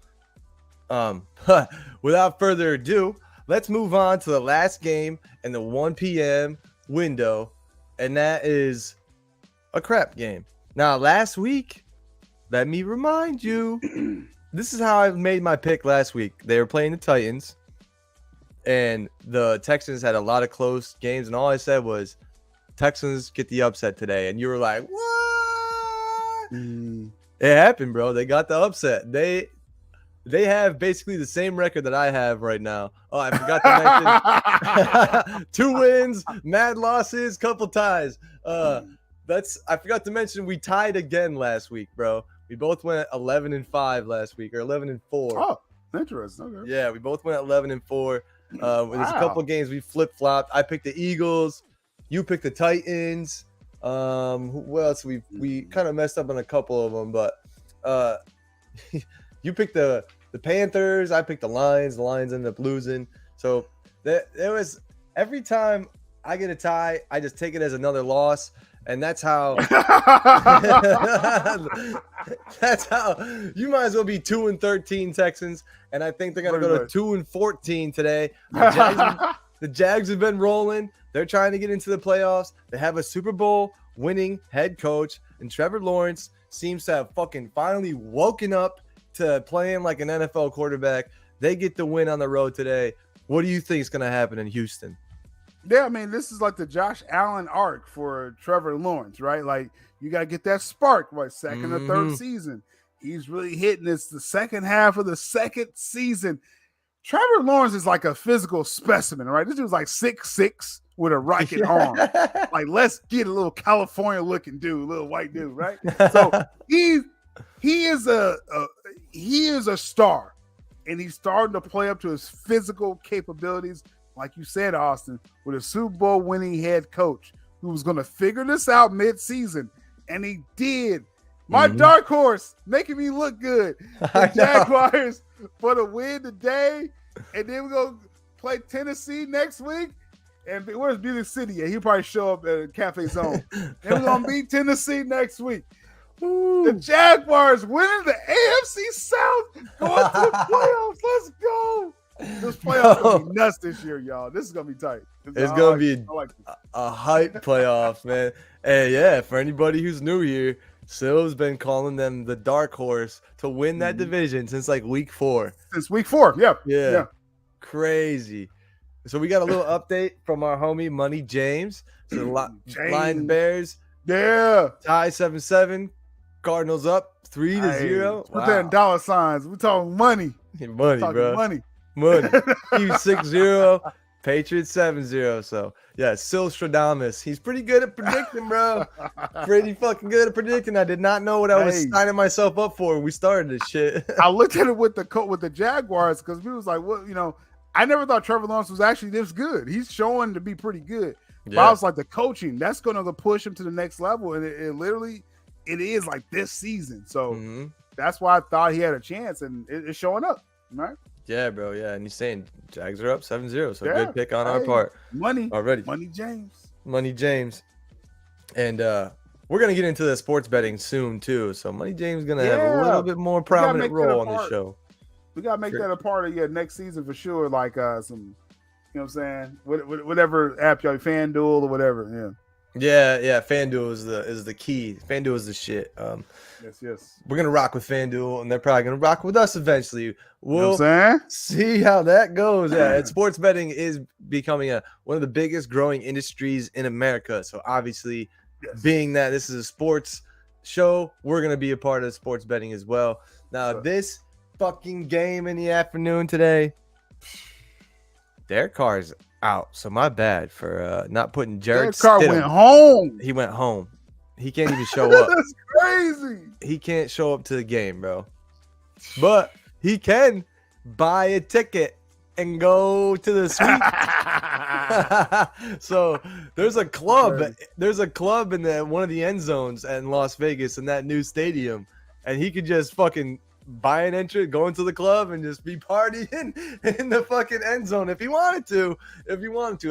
S8: Without further ado, let's move on to the last game in the 1 p.m. window, and that is a crap game. Now, last week, let me remind you, this is how I made my pick last week. They were playing the Titans, and the Texans had a lot of close games, and all I said was, Texans get the upset today, and you were like, what? It happened, bro. They got the upset. They have basically the same record that I have right now. Oh, I forgot to mention 2 wins, mad losses, couple ties. I forgot to mention we tied again last week, bro. We both went 11-5 last week, or 11-4.
S12: Oh, interesting. Okay.
S8: Yeah, we both went 11-4. There's a couple games we flip-flopped. I picked the Eagles. You picked the Titans. Who else? We kind of messed up on a couple of them, but you picked the Panthers. I picked the Lions. The Lions ended up losing. So there was, every time I get a tie, I just take it as another loss, and that's how. That's how you might as well be 2-13 Texans, and I think they're gonna go to 2-14 today. The Jags have been rolling. They're trying to get into the playoffs. They have a Super Bowl winning head coach, and Trevor Lawrence seems to have fucking finally woken up to playing like an NFL quarterback. They get the win on the road today. What do you think is going to happen in Houston?
S12: Yeah, I mean, this is like the Josh Allen arc for Trevor Lawrence, right? Like, you got to get that spark, right? Second or third season. He's really hitting this the second half of the second season. Trevor Lawrence is like a physical specimen, right? This dude's like 6'6" with a rocket arm. Like, let's get a little California looking dude, a little white dude, right? So he is a star, and he's starting to play up to his physical capabilities. Like you said, Austin, with a Super Bowl winning head coach who was going to figure this out mid-season, and he did. My dark horse making me look good. The Jaguars for the win today, and then we're going to play Tennessee next week. And where's Beauty City at? He'll probably show up at CafeZone. And we're going to beat Tennessee next week. Ooh. The Jaguars winning the AFC South, going to the playoffs. Let's go. This playoffs going to be nuts this year, y'all. This is going to be tight.
S8: It's going to be a hype playoff, man. And yeah, for anybody who's new here, Syl's been calling them the dark horse to win that division since like week 4.
S12: Since week 4, yeah.
S8: Crazy. So we got a little update from our homie Money James. So Lions Bears,
S12: tie
S8: 7-7. Cardinals up 3-0.
S12: Put that in dollar signs. We're talking money.
S8: Money, bro.
S12: Money.
S8: Chiefs 6-0. Patriots 7-0. So yeah, Syl Stradamus. He's pretty good at predicting, bro. Pretty fucking good at predicting. I did not know what I was signing myself up for when we started this shit.
S12: I looked at it with the Jaguars because we was like, well, I never thought Trevor Lawrence was actually this good. He's showing to be pretty good.
S8: Yeah.
S12: But I was like, the coaching, that's going to push him to the next level. And it literally, it is like this season. So that's why I thought he had a chance, and it's showing up, right?
S8: Yeah, bro. Yeah, and he's saying Jags are up 7-0. So good pick on our part.
S12: Money
S8: already.
S12: Money James.
S8: And we're going to get into the sports betting soon, too. So Money James is going to have a little bit more prominent role on the show.
S12: We got to make that a part of your next season for sure. Like some, you know what I'm saying? Whatever app y'all, FanDuel or whatever.
S8: Yeah. FanDuel is the key. FanDuel is the shit.
S12: Yes.
S8: We're gonna rock with FanDuel, and they're probably gonna rock with us eventually. We'll see how that goes. Yeah, and sports betting is becoming one of the biggest growing industries in America. So obviously, being that this is a sports show, we're gonna be a part of sports betting as well. Now, this fucking game in the afternoon today, Derek Carr's out. So my bad for not putting Jared
S12: Carr
S8: Stidham.
S12: went home.
S8: He went home. He can't even show up.
S12: That's crazy.
S8: He can't show up to the game, bro. But he can buy a ticket and go to the suite. So there's a club. There's a club in one of the end zones in Las Vegas in that new stadium, and he could just fucking buy an entry, go into the club, and just be partying in the fucking end zone if he wanted to.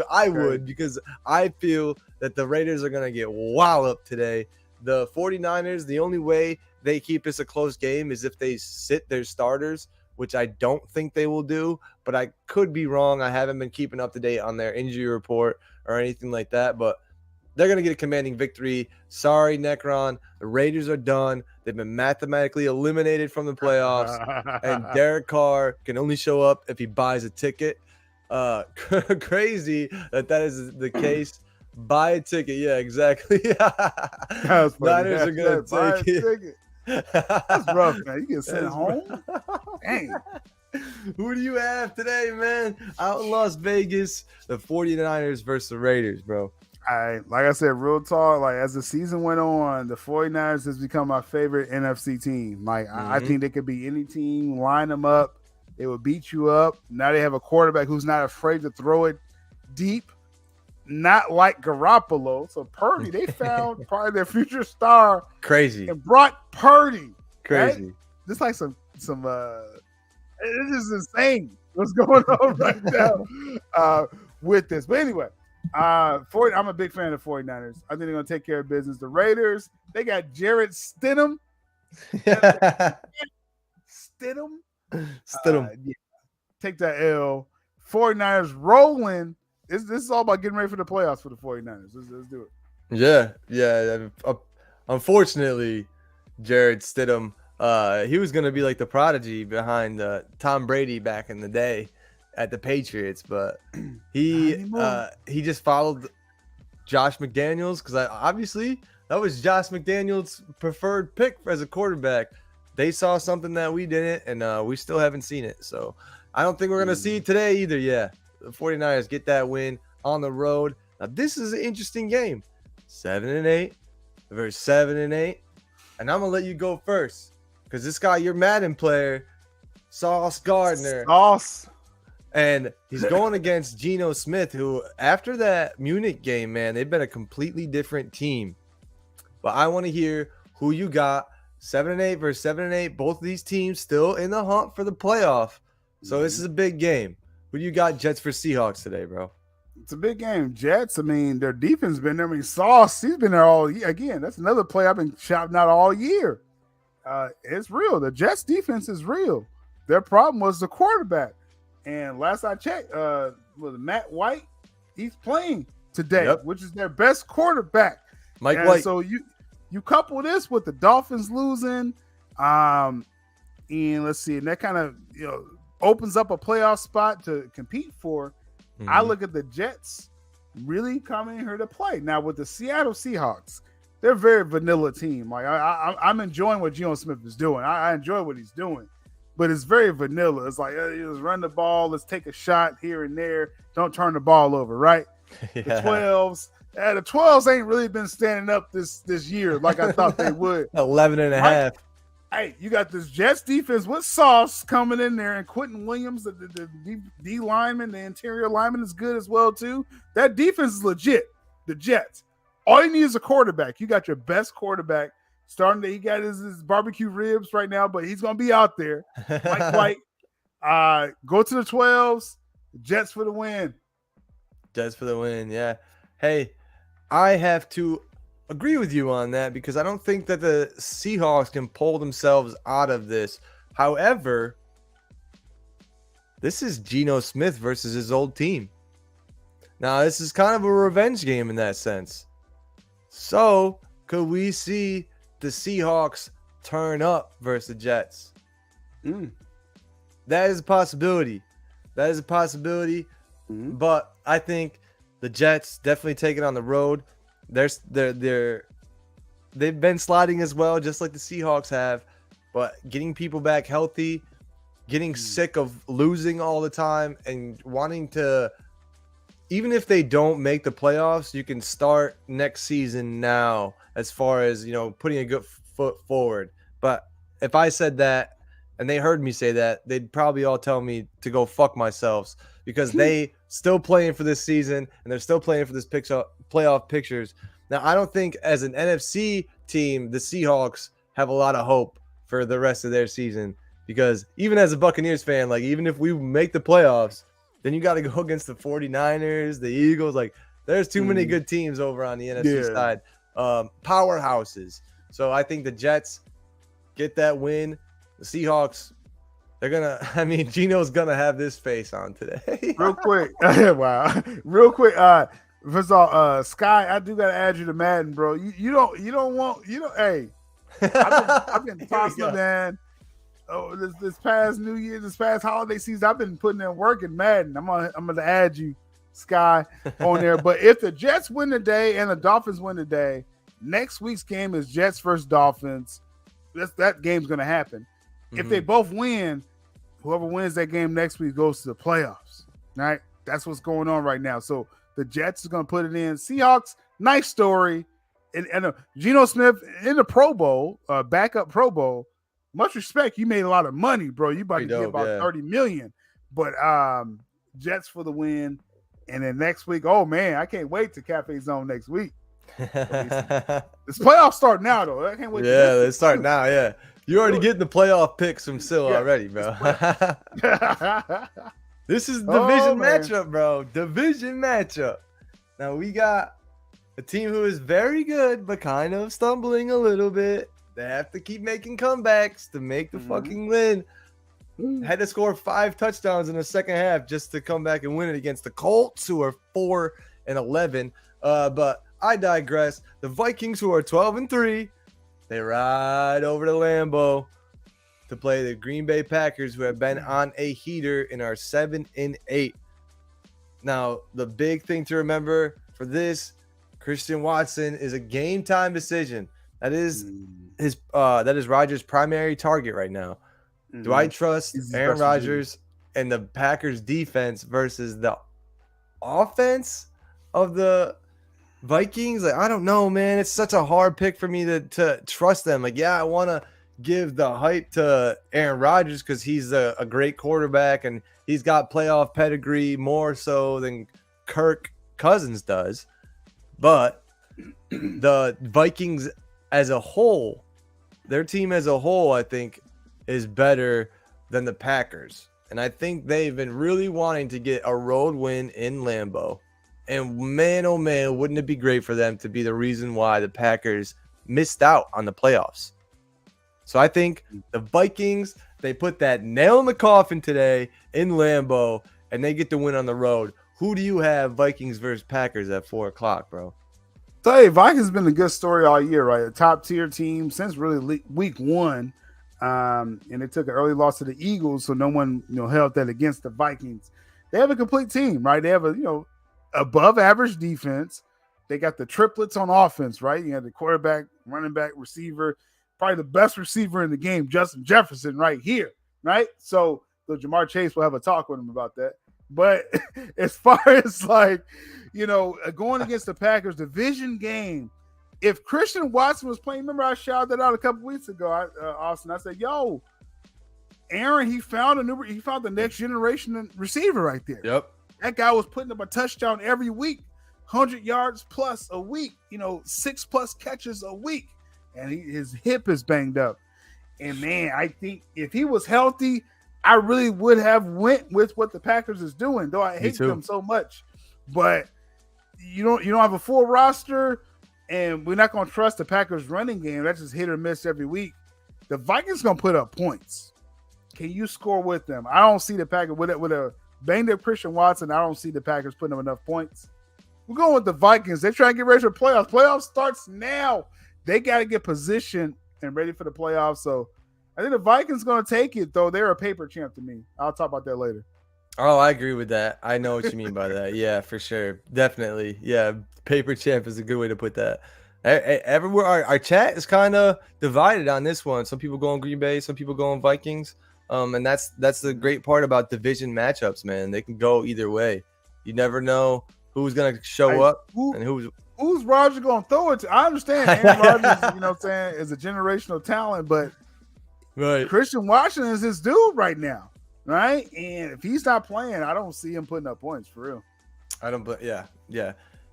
S8: I would, because I feel that the Raiders are gonna get walloped today. The 49ers, the only way they keep this a close game is if they sit their starters, which I don't think they will do, but I could be wrong. I haven't been keeping up to date on their injury report or anything like that, but they're going to get a commanding victory. Sorry, Necron. The Raiders are done. They've been mathematically eliminated from the playoffs, and Derek Carr can only show up if he buys a ticket. Crazy that is the case. Buy a ticket. Yeah, exactly. Niners are going to take it.
S12: That's rough, man. You get sent home? Dang.
S8: Who do you have today, man? Out in Las Vegas, the 49ers versus the Raiders, bro.
S12: Like I said, real talk, like as the season went on, the 49ers has become my favorite NFC team. Like I think they could be any team, line them up, they will beat you up. Now they have a quarterback who's not afraid to throw it deep, not like Garoppolo. So Purdy, they found probably their future star.
S8: Crazy.
S12: And Brock Purdy.
S8: Crazy.
S12: Right? Just like some it's just insane what's going on right now with this. But anyway, I'm a big fan of the 49ers. I think they're going to take care of business. The Raiders, they got Jarrett Stidham. Stidham. Yeah. Take that L. 49ers rolling. This is all about getting ready for the playoffs for the 49ers. Let's do it.
S8: Yeah. Unfortunately, Jarrett Stidham, he was going to be like the prodigy behind Tom Brady back in the day at the Patriots, but he just followed Josh McDaniels, because obviously that was Josh McDaniels' preferred pick as a quarterback. They saw something that we didn't, and we still haven't seen it. So I don't think we're going to see it today either. Yeah, the 49ers get that win on the road. Now this is an interesting game. 7-8 versus 7-8. And I'm going to let you go first, because this guy, your Madden player, Sauce Gardner. And he's going against Geno Smith, who after that Munich game, man, they've been a completely different team. But I want to hear who you got. 7-8 versus 7-8. Both of these teams still in the hunt for the playoff. So this is a big game. Who do you got, Jets for Seahawks today, bro?
S12: It's a big game. Jets, I mean, their defense has been there. I mean, Sauce, he's been there all year. Again, that's another play I've been shouting out all year. It's real. The Jets defense is real. Their problem was the quarterback. And last I checked, was Matt White, he's playing today, which is their best quarterback.
S8: Mike White.
S12: So you couple this with the Dolphins losing, and let's see, and that kind of opens up a playoff spot to compete for. I look at the Jets really coming here to play. Now with the Seattle Seahawks, they're a very vanilla team. Like I'm enjoying what Geno Smith is doing. I enjoy what he's doing. But it's very vanilla. It's like, let's run the ball. Let's take a shot here and there. Don't turn the ball over, right? Yeah. The 12s ain't really been standing up this year like I thought they would.
S8: 11 and a half.
S12: Hey, you got this Jets defense with Sauce coming in there, and Quentin Williams, the D lineman, the interior lineman is good as well too. That defense is legit. The Jets. All you need is a quarterback. You got your best quarterback starting. He got his barbecue ribs right now, but he's going to be out there. Mike White. Go to the 12s. Jets for the win.
S8: Jets for the win. Yeah. Hey, I have to agree with you on that because I don't think that the Seahawks can pull themselves out of this. However, this is Geno Smith versus his old team. Now, this is kind of a revenge game in that sense. So, could we see the Seahawks turn up versus the Jets? That is a possibility. That is a possibility. But I think the Jets definitely take it on the road. They've been sliding as well, just like the Seahawks have. But getting people back healthy, getting sick of losing all the time, and wanting to, even if they don't make the playoffs, you can start next season now as far as, putting a good foot forward. But if I said that and they heard me say that, they'd probably all tell me to go fuck myself because they still playing for this season and they're still playing for this playoff pictures. Now, I don't think as an NFC team, the Seahawks have a lot of hope for the rest of their season because even as a Buccaneers fan, like even if we make the playoffs, then you got to go against the 49ers, the Eagles. Like there's too many good teams over on the NFC side. Powerhouses. So I think the Jets get that win. The Seahawks, Geno's going to have this face on today.
S12: Real quick. Wow. Real quick. First of all, Sky, I do got to add you to Madden, bro. Hey, I've been tossing, man. Oh, this past New Year, this past holiday season, I've been putting in work in Madden. I'm gonna add you, Sky, on there. But if the Jets win today and the Dolphins win today, next week's game is Jets versus Dolphins. That game's gonna happen. If they both win, whoever wins that game next week goes to the playoffs. Right? That's what's going on right now. So the Jets is gonna put it in. Seahawks, nice story. And Geno Smith in the Pro Bowl, backup Pro Bowl. Much respect. You made a lot of money, bro. You about to get about $30 million. But Jets for the win. And then next week, oh man, I can't wait to CafeZone next week. This playoffs start now, though. I can't wait.
S8: Yeah, they start now. Yeah, you already getting the playoff picks from Syl already, bro. This is division matchup, bro. Division matchup. Now we got a team who is very good, but kind of stumbling a little bit. They have to keep making comebacks to make the fucking win. Had to score 5 touchdowns in the second half just to come back and win it against the Colts, who are 4-11. But I digress. The Vikings, who are 12-3, they ride over to Lambeau to play the Green Bay Packers, who have been on a heater and are 7-8. Now, the big thing to remember for this, Christian Watson is a game time decision. That is Rodgers' primary target right now. Do I trust Aaron Rodgers and the Packers defense versus the offense of the Vikings? Like, I don't know, man. It's such a hard pick for me to trust them. Like, yeah, I want to give the hype to Aaron Rodgers because he's a great quarterback and he's got playoff pedigree more so than Kirk Cousins does. But the Vikings as a whole, their team as a whole, I think, is better than the Packers. And I think they've been really wanting to get a road win in Lambeau. And man, oh man, wouldn't it be great for them to be the reason why the Packers missed out on the playoffs? So I think the Vikings, they put that nail in the coffin today in Lambeau, and they get the win on the road. Who do you have Vikings versus Packers at 4 o'clock, bro?
S12: So, hey, Vikings has been a good story all year, right? A top-tier team since really week 1. And they took an early loss to the Eagles, so no one held that against the Vikings. They have a complete team, right? They have a above average defense. They got the triplets on offense, right? You have the quarterback, running back, receiver, probably the best receiver in the game, Justin Jefferson, right here, right? So Jamar Chase will have a talk with him about that. But as far as going against the Packers division game, if Christian Watson was playing, remember I shouted that out a couple weeks ago, Austin. I said, "Yo, Aaron, he found the next generation receiver right there."
S8: Yep.
S12: That guy was putting up a touchdown every week, 100 yards plus a week. 6+ catches a week, and his hip is banged up. And man, I think if he was healthy, I really would have went with what the Packers is doing. Though I hate them so much, but you don't have a full roster. And we're not going to trust the Packers running game. That's just hit or miss every week. The Vikings going to put up points. Can you score with them? I don't see the Packers with a banged up Christian Watson. I don't see the Packers putting up enough points. We're going with the Vikings. They're trying to get ready for the playoffs. Playoffs starts now. They got to get positioned and ready for the playoffs. So I think the Vikings going to take it, though. They're a paper champ to me. I'll talk about that later.
S8: Oh, I agree with that. I know what you mean by that. Yeah, for sure. Definitely. Yeah, paper champ is a good way to put that. Everywhere, our chat is kind of divided on this one. Some people go on Green Bay, some people go on Vikings. And that's the great part about division matchups, man. They can go either way. You never know who's going to show up and
S12: who's Rodgers going to throw it to. I understand Aaron Rodgers, you know what I'm saying, is a generational talent, but
S8: right.
S12: Christian Washington is his dude right now. Right, and if he's not playing, I don't see him putting up points for real.
S8: I don't, but yeah.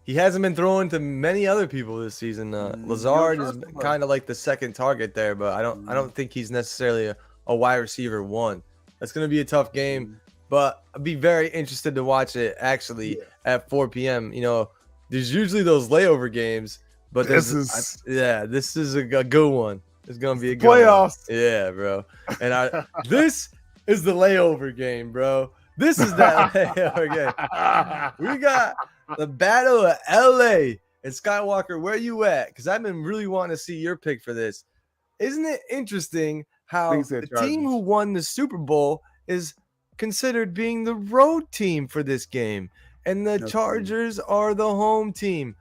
S8: He hasn't been throwing to many other people this season. Lazard is kind of like the second target there, but I don't think he's necessarily a wide receiver one. That's gonna be a tough game, but I'd be very interested to watch it actually at 4 p.m. There's usually those layover games, but this is a good one. It's gonna be a good
S12: playoffs.
S8: One. Yeah, bro. And this is the layover game, bro. This is that layover game. We got the Battle of LA. And Skywalker, where you at? Because I've been really wanting to see your pick for this. Isn't it interesting how the team who won the Super Bowl is considered being the road team for this game, and the Chargers are the home team?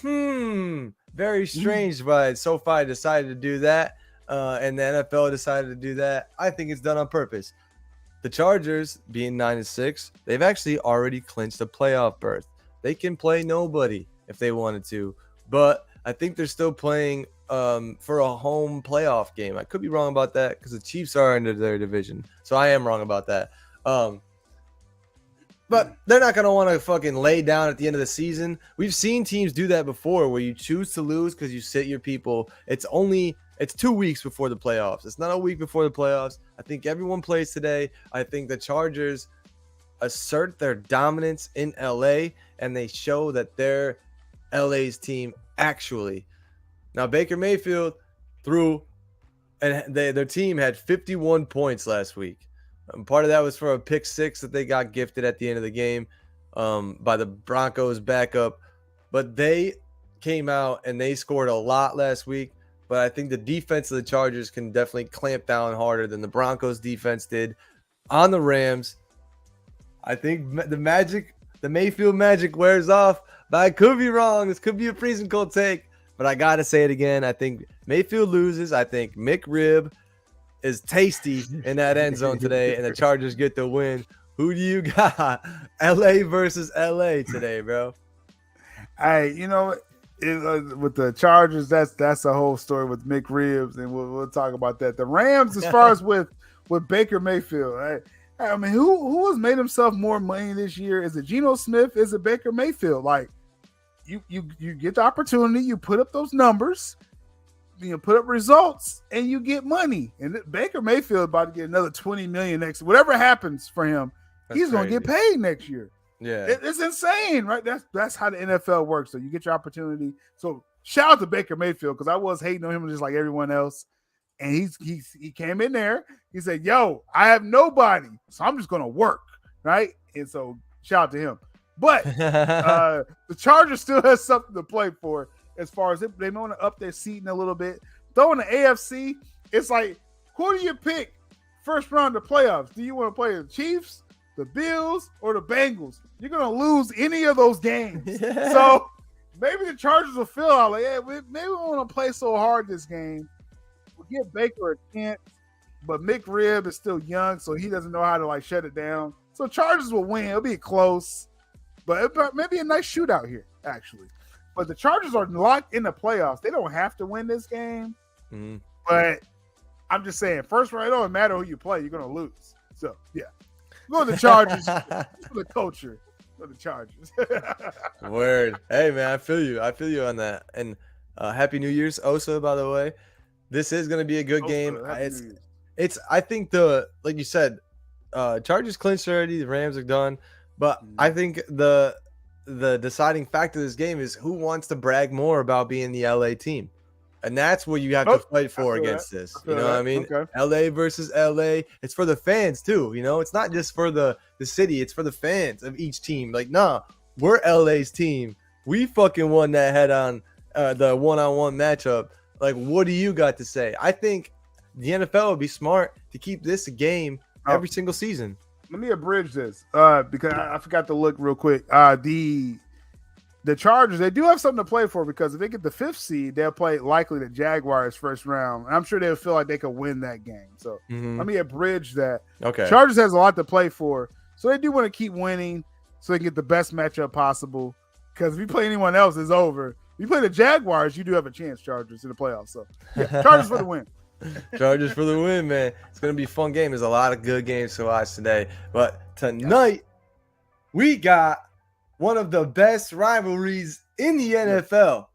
S8: Very strange, but SoFi decided to do that. And the NFL decided to do that. I think it's done on purpose. The Chargers, being 9-6, they've actually already clinched a playoff berth. They can play nobody if they wanted to, but I think they're still playing for a home playoff game. I could be wrong about that because the Chiefs are under their division, so I am wrong about that. But they're not going to want to fucking lay down at the end of the season. We've seen teams do that before where you choose to lose because you sit your people. It's 2 weeks before the playoffs. It's not a week before the playoffs. I think everyone plays today. I think the Chargers assert their dominance in LA, and they show that they're LA's team actually. Now, Baker Mayfield threw, and their team had 51 points last week. Part of that was for a pick six that they got gifted at the end of the game by the Broncos backup. But they came out and they scored a lot last week. But I think the defense of the Chargers can definitely clamp down harder than the Broncos defense did on the Rams. I think the Mayfield magic wears off, but I could be wrong. This could be a freezing cold take, but I got to say it again. I think Mayfield loses. I think McRib is tasty in that end zone today, and the Chargers get the win. Who do you got? LA versus LA today, bro.
S12: With the Chargers, that's a whole story with McRibs, and we'll talk about that. The Rams, as far as with Baker Mayfield, right? I mean, who has made himself more money this year? Is it Geno Smith? Is it Baker Mayfield? Like, you get the opportunity, you put up those numbers, you put up results, and you get money. And Baker Mayfield about to get another $20 million next. Whatever happens for him, he's going to get paid next year.
S8: Yeah,
S12: it's insane, right? That's how the NFL works. So you get your opportunity. So shout out to Baker Mayfield, because I was hating on him just like everyone else. And he came in there. He said, "Yo, I have nobody, so I'm just going to work," right? And so shout out to him. But the Chargers still has something to play for as far as they want to up their seating a little bit. Though in the AFC, it's like, who do you pick first round of playoffs? Do you want to play the Chiefs, the Bills, or the Bengals? You're going to lose any of those games.
S8: Yeah.
S12: So maybe the Chargers will feel out like, yeah, maybe we want to play so hard this game. We'll give Baker a chance, but McRib is still young, so he doesn't know how to shut it down. So Chargers will win. It'll be close, but maybe a nice shootout here, actually. But the Chargers are locked in the playoffs. They don't have to win this game.
S8: Mm-hmm.
S12: But I'm just saying, first round, it don't matter who you play, you're gonna lose. So yeah, go to the Chargers for the culture. Go to the Chargers.
S8: Word. Hey man, I feel you. I feel you on that. And Happy New Year's, Osa. By the way, this is gonna be a good game. It's. I think like you said, Chargers clinched already. The Rams are done. But I think the deciding factor of this game is who wants to brag more about being the LA team. And that's what you have to fight for against this. You know what I mean? Okay. LA versus LA. It's for the fans too. You know, it's not just for the city. It's for the fans of each team. Like, nah, we're LA's team. We fucking won that head-on, the one-on-one matchup. Like, what do you got to say? I think the NFL would be smart to keep this a game every single season.
S12: Let me abridge this because I forgot to look real quick. The Chargers, they do have something to play for because if they get the 5th seed, they'll play likely the Jaguars first round. And I'm sure they'll feel like they could win that game. So let me abridge that.
S8: Okay.
S12: Chargers has a lot to play for. So they do want to keep winning so they can get the best matchup possible. Because if you play anyone else, it's over. If you play the Jaguars, you do have a chance, Chargers, in the playoffs. So yeah, Chargers for the win.
S8: Chargers for the win, man. It's going to be a fun game. There's a lot of good games to watch today. But tonight, we got one of the best rivalries in the NFL.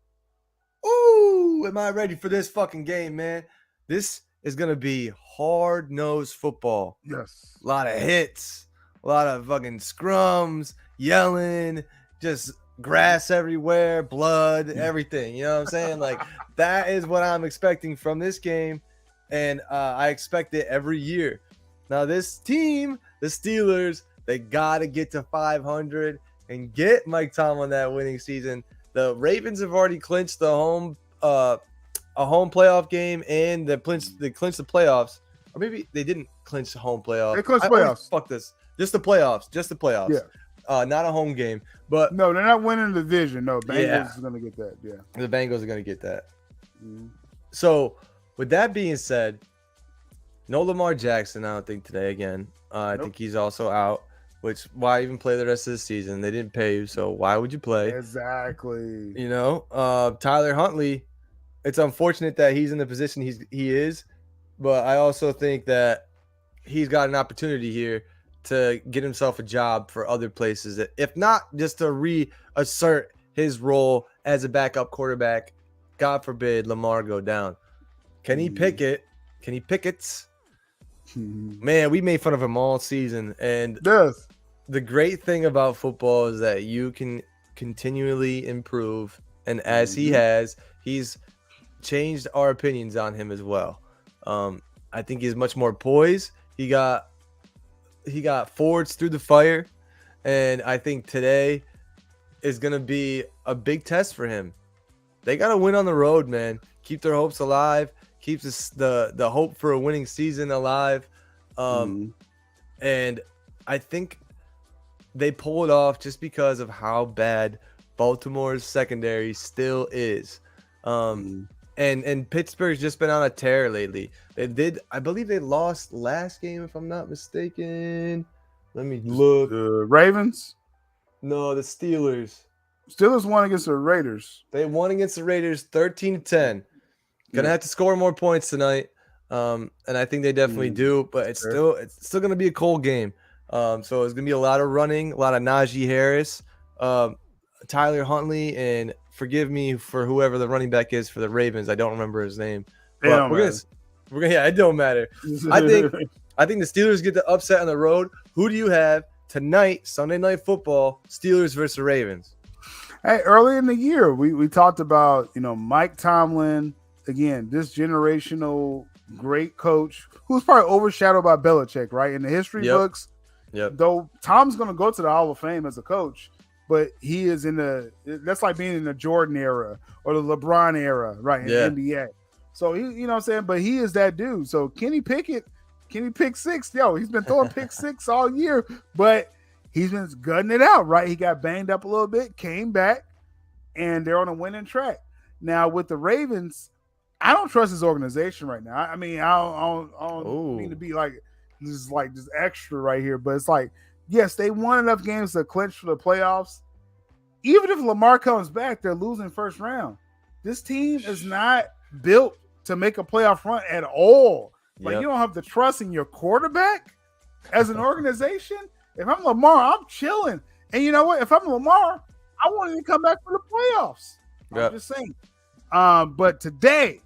S8: Ooh, am I ready for this fucking game, man? This is going to be hard-nosed football.
S12: Yes.
S8: A lot of hits, a lot of fucking scrums, yelling, just grass everywhere, blood, everything. You know what I'm saying? Like, that is what I'm expecting from this game, and I expect it every year. Now, this team, the Steelers, they got to get to 500 and get Mike Tomlin that winning season. The Ravens have already clinched the home playoff game, and they clinched the playoffs. Or maybe they didn't clinch the home playoff.
S12: They clinched playoffs.
S8: Fuck this. Just the playoffs.
S12: Yeah.
S8: Not a home game. But
S12: no, they're not winning the division. No, Bengals is going to get that. Yeah.
S8: The Bengals are going to get that. Mm-hmm. So, with that being said, no Lamar Jackson, I don't think, today again. I think he's also out. Which, why even play the rest of the season? They didn't pay you, so why would you play?
S12: Exactly.
S8: You know, Tyler Huntley, it's unfortunate that he's in the position he is, but I also think that he's got an opportunity here to get himself a job for other places, if not just to reassert his role as a backup quarterback. God forbid Lamar go down. Kenny Pickett, man, we made fun of him all season. And the great thing about football is that you can continually improve. And as he has, he's changed our opinions on him as well. I think he's much more poised. He got forwards through the fire. And I think today is going to be a big test for him. They got to win on the road, man. Keep their hopes alive. Keep the hope for a winning season alive. And I think they pull it off just because of how bad Baltimore's secondary still is. And Pittsburgh's just been on a tear lately. I believe they lost last game, if I'm not mistaken. Let me look.
S12: The Ravens?
S8: No, the Steelers.
S12: Steelers won against the Raiders.
S8: They won against the Raiders 13-10. Gonna have to score more points tonight. And I think they definitely do, but it's still gonna be a cold game. So it's gonna be a lot of running, a lot of Najee Harris, Tyler Huntley, and forgive me for whoever the running back is for the Ravens. I don't remember his name. But we're gonna it don't matter. I think the Steelers get the upset on the road. Who do you have tonight, Sunday Night Football, Steelers versus the Ravens?
S12: Hey, early in the year, we talked about, Mike Tomlin, again, this generational great coach who's probably overshadowed by Belichick, right? In the history books.
S8: Yep.
S12: Though Tom's going to go to the Hall of Fame as a coach, but he is that's like being in the Jordan era or the LeBron era, right? In the NBA. So he, you know what I'm saying? But he is that dude. So Kenny Pick six. He's been throwing pick six all year, but he's been gutting it out, right? He got banged up a little bit, came back, and they're on a winning track. Now with the Ravens, I don't trust his organization right now. I mean, I don't mean to be like just extra right here, but it's like, yes, they won enough games to clinch for the playoffs. even if Lamar comes back, they're losing first round. This team is not built to make a playoff run at all. Like, you don't have the trust in your quarterback as an organization. If I'm Lamar, I'm chilling. And you know what? If I'm Lamar, I want him to come back for the playoffs. I'm just saying. But today,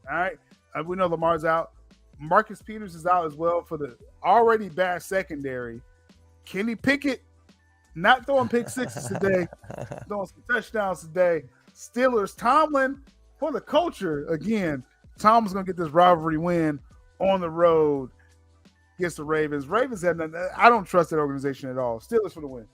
S12: all right, we know Lamar's out. Marcus Peters is out as well for the already bad secondary. Kenny Pickett not throwing pick sixes today, throwing some touchdowns today. Steelers, Tomlin for the culture again. Tomlin's gonna get this rivalry win on the road against the Ravens. Ravens have nothing. I don't trust that organization at all. Steelers for the win.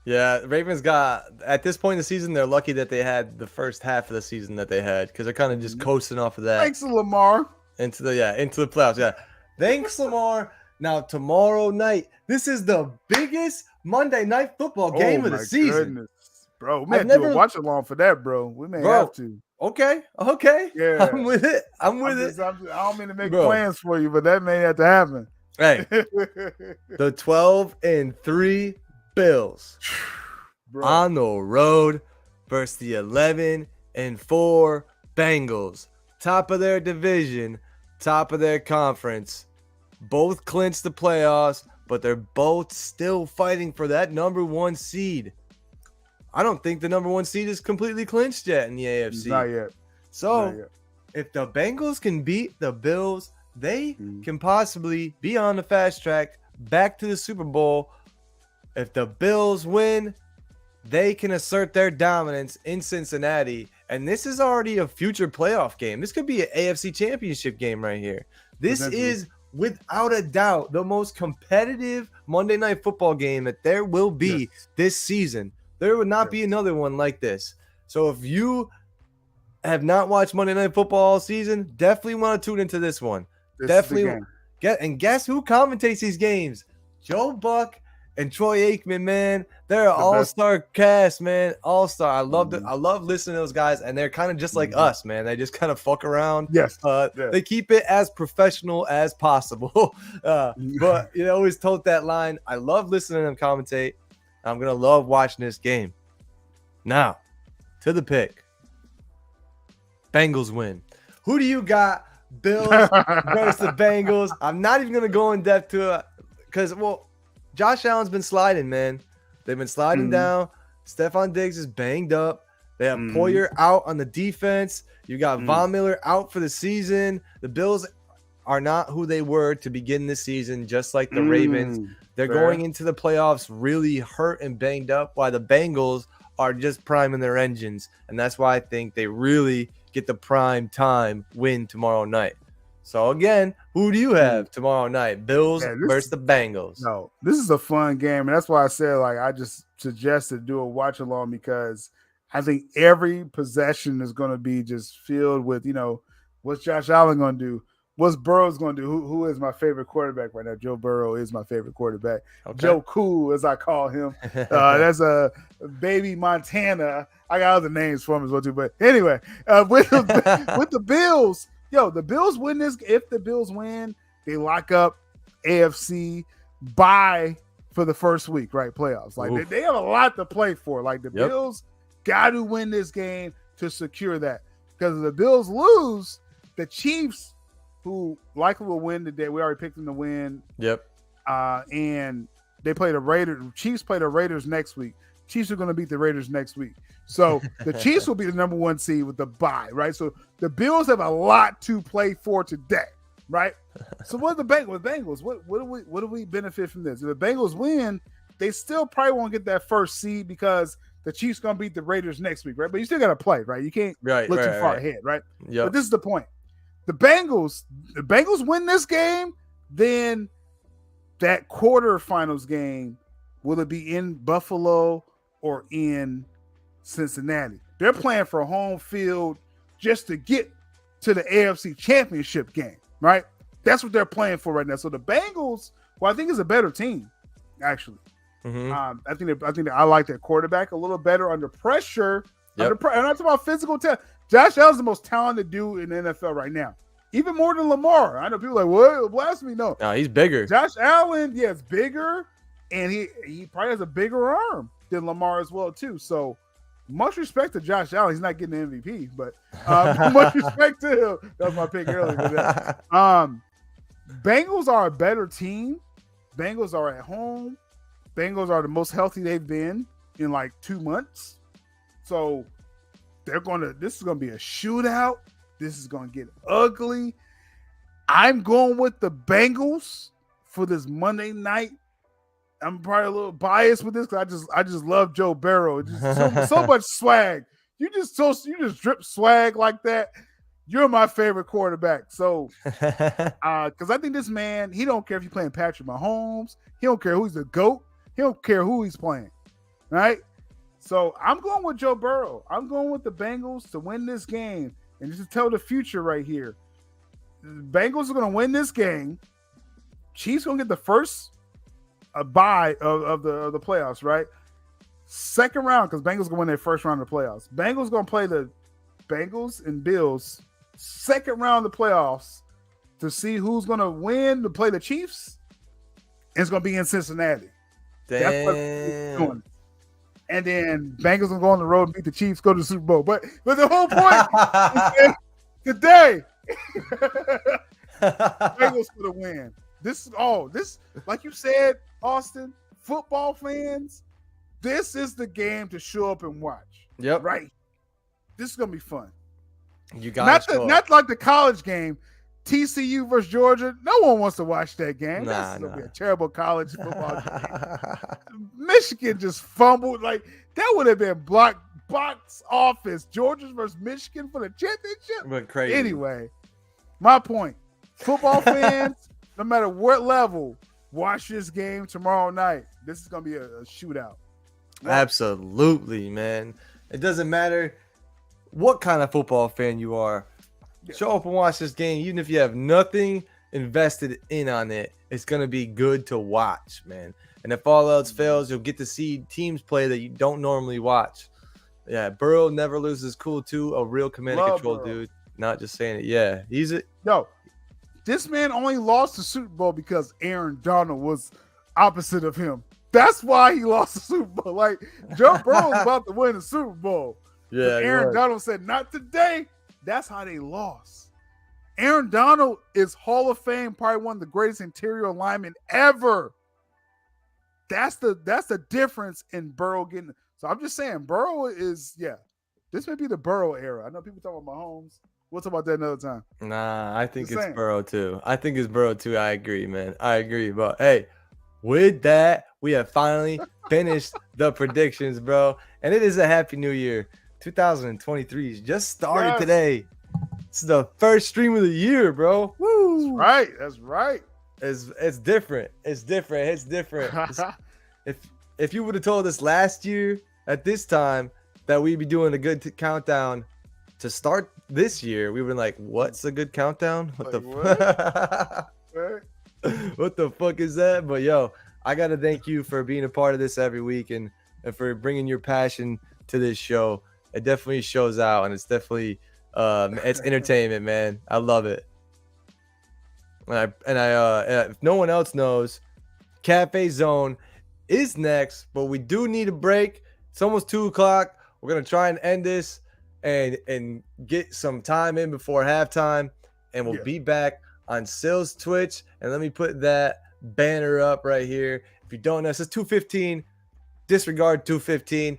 S8: Yeah, Ravens got at this point in the season. They're lucky that they had the first half of the season that they had because they're kind of just coasting off of that.
S12: Thanks, Lamar.
S8: Into the playoffs. Yeah, thanks, Lamar. Now tomorrow night, this is the biggest Monday Night Football game of the season,
S12: goodness. Bro. We may have to do a watch along for that, bro. We may have to.
S8: Okay,
S12: yeah,
S8: I'm with it. I
S12: don't mean to make plans for you, but that may have to happen.
S8: Hey, the 12-3 Bills on the road versus the 11-4 Bengals. Top of their division, top of their conference. Both clinched the playoffs, but they're both still fighting for that number one seed. I don't think the number one seed is completely clinched yet in the AFC.
S12: Not yet.
S8: So, if the Bengals can beat the Bills, they can possibly be on the fast track back to the Super Bowl. If the Bills win, they can assert their dominance in Cincinnati. And this is already a future playoff game. This could be an AFC championship game right here. This is, without a doubt, the most competitive Monday Night Football game that there will be this season. There would not be another one like this. So if you have not watched Monday Night Football all season, definitely want to tune into this one. Definitely guess who commentates these games? Joe Buck and Troy Aikman, man. They're an all-star cast, man. All-star. I love I love listening to those guys, and they're kind of just like us, man. They just kind of fuck around. They keep it as professional as possible. But you know, always told that line. I love listening to them commentate. I'm gonna love watching this game. Now, to the pick. Bengals win. Who do you got? Bills versus the Bengals. I'm not even gonna go in depth to it because, well, Josh Allen's been sliding, man. They've been sliding down. Stephon Diggs is banged up. They have Poyer out on the defense. You got Von Miller out for the season. The Bills are not who they were to begin this season, just like the Ravens. They're going into the playoffs really hurt and banged up, while the Bengals are just priming their engines. And that's why I think they really get the prime time win tomorrow night. So, again, who do you have tomorrow night? Bills versus the Bengals.
S12: No, this is a fun game. And that's why I said, like, I just suggested do a watch along because I think every possession is going to be just filled with, you know, what's Josh Allen going to do? What's Burrow's going to do? Who is my favorite quarterback right now? Joe Burrow is my favorite quarterback. Joe Cool, as I call him. That's a baby Montana. I got other names for him as well, too. But anyway, with the Bills, the Bills win this. If the Bills win, they lock up AFC bye for the first week, right? Playoffs. Like they have a lot to play for. Like the Bills got to win this game to secure that. Because if the Bills lose, the Chiefs, who likely will win today, we already picked them to win. And they play the Raiders. Chiefs play the Raiders next week. Chiefs are going to beat the Raiders next week. So the Chiefs will be the number one seed with the bye, right? So the Bills have a lot to play for today, right? So what are the Bengals? What do we benefit from this? If the Bengals win, they still probably won't get that first seed because the Chiefs going to beat the Raiders next week, right? But you still got to play, right? You can't look too far ahead, right? But this is the point. The Bengals win this game, then that quarterfinals game, will it be in Buffalo or in Cincinnati? They're playing for home field just to get to the AFC Championship game, right? That's what they're playing for right now. So the Bengals, well, I think is a better team, actually. I think I like their quarterback a little better under pressure. I'm not talking about physical talent. Josh Allen's the most talented dude in the NFL right now, even more than Lamar. I know people are like, what? Blasphemy? No,
S8: he's bigger.
S12: Josh Allen, is bigger, and he probably has a bigger arm. than Lamar as well too. So much respect to Josh Allen. He's not getting the MVP, but much respect to him. That was my pick earlier. Bengals are a better team. Bengals are at home. Bengals are the most healthy they've been in like 2 months. So this is gonna be a shootout. This is gonna get ugly. I'm going with the Bengals for this Monday night. I'm probably a little biased with this because I just love Joe Burrow. Just so much swag. You just drip swag like that. You're my favorite quarterback. So, because I think this man, he don't care if you're playing Patrick Mahomes. He don't care who's the GOAT. He don't care who he's playing, right? So I'm going with Joe Burrow. I'm going with the Bengals to win this game. And just to tell the future right here, the Bengals are going to win this game. Chiefs going to get the first bye of the playoffs, right? Second round, because Bengals going to win their first round of the playoffs. Bengals going to play the Bengals and Bills second round of the playoffs to see who's going to win to play the Chiefs. And it's going to be in Cincinnati.
S8: Damn.
S12: That's what it's doing. And then Bengals going to go on the road and beat the Chiefs, go to the Super Bowl. But the whole point is today, Bengals for the win. This, like you said, Austin, football fans, this is the game to show up and watch.
S8: Yep.
S12: Right. This is going to be fun.
S8: You got
S12: not like the college game, TCU versus Georgia. No one wants to watch that game. That's going to be a terrible college football game. Michigan just fumbled. Like, that would have been box office. Georgia versus Michigan for the championship.
S8: Went crazy.
S12: Anyway, my point. Football fans, no matter what level, watch this game tomorrow night. This is going to be a shootout.
S8: Absolutely, man. It doesn't matter what kind of football fan you are. Show up and watch this game. Even if you have nothing invested in on it, it's going to be good to watch, man. And if all else fails, you'll get to see teams play that you don't normally watch. Yeah, Burrow never loses cool too. A real command and control dude. Not just saying it. Yeah, he's it.
S12: No, this man only lost the Super Bowl because Aaron Donald was opposite of him. That's why he lost the Super Bowl. Like, Joe Burrow was about to win the Super Bowl.
S8: Yeah,
S12: but Aaron Donald said, not today. That's how they lost. Aaron Donald is Hall of Fame, probably one of the greatest interior linemen ever. That's the difference in Burrow getting. So I'm just saying, Burrow is, this may be the Burrow era. I know people talking about Mahomes. We'll talk about that another time.
S8: Nah, I think it's Burrow too. I agree, man. I agree. But hey, with that, we have finally finished the predictions, bro. And it is a happy new year. 2023 just started today. It's the first stream of the year, bro. Woo!
S12: That's right.
S8: It's different. It's different. If you would have told us last year at this time that we'd be doing a good countdown to start this year, we would have been like, what's a good countdown? What the fuck is that? But yo, I gotta thank you for being a part of this every week and for bringing your passion to this show. It definitely shows out, and it's definitely it's entertainment, man. I love it. And if no one else knows, CafeZone is next, but we do need a break. It's almost 2:00. We're gonna try and end this and get some time in before halftime, and we'll be back on Syl's Twitch. And let me put that banner up right here. If you don't know, it says 2:15. Disregard 2:15.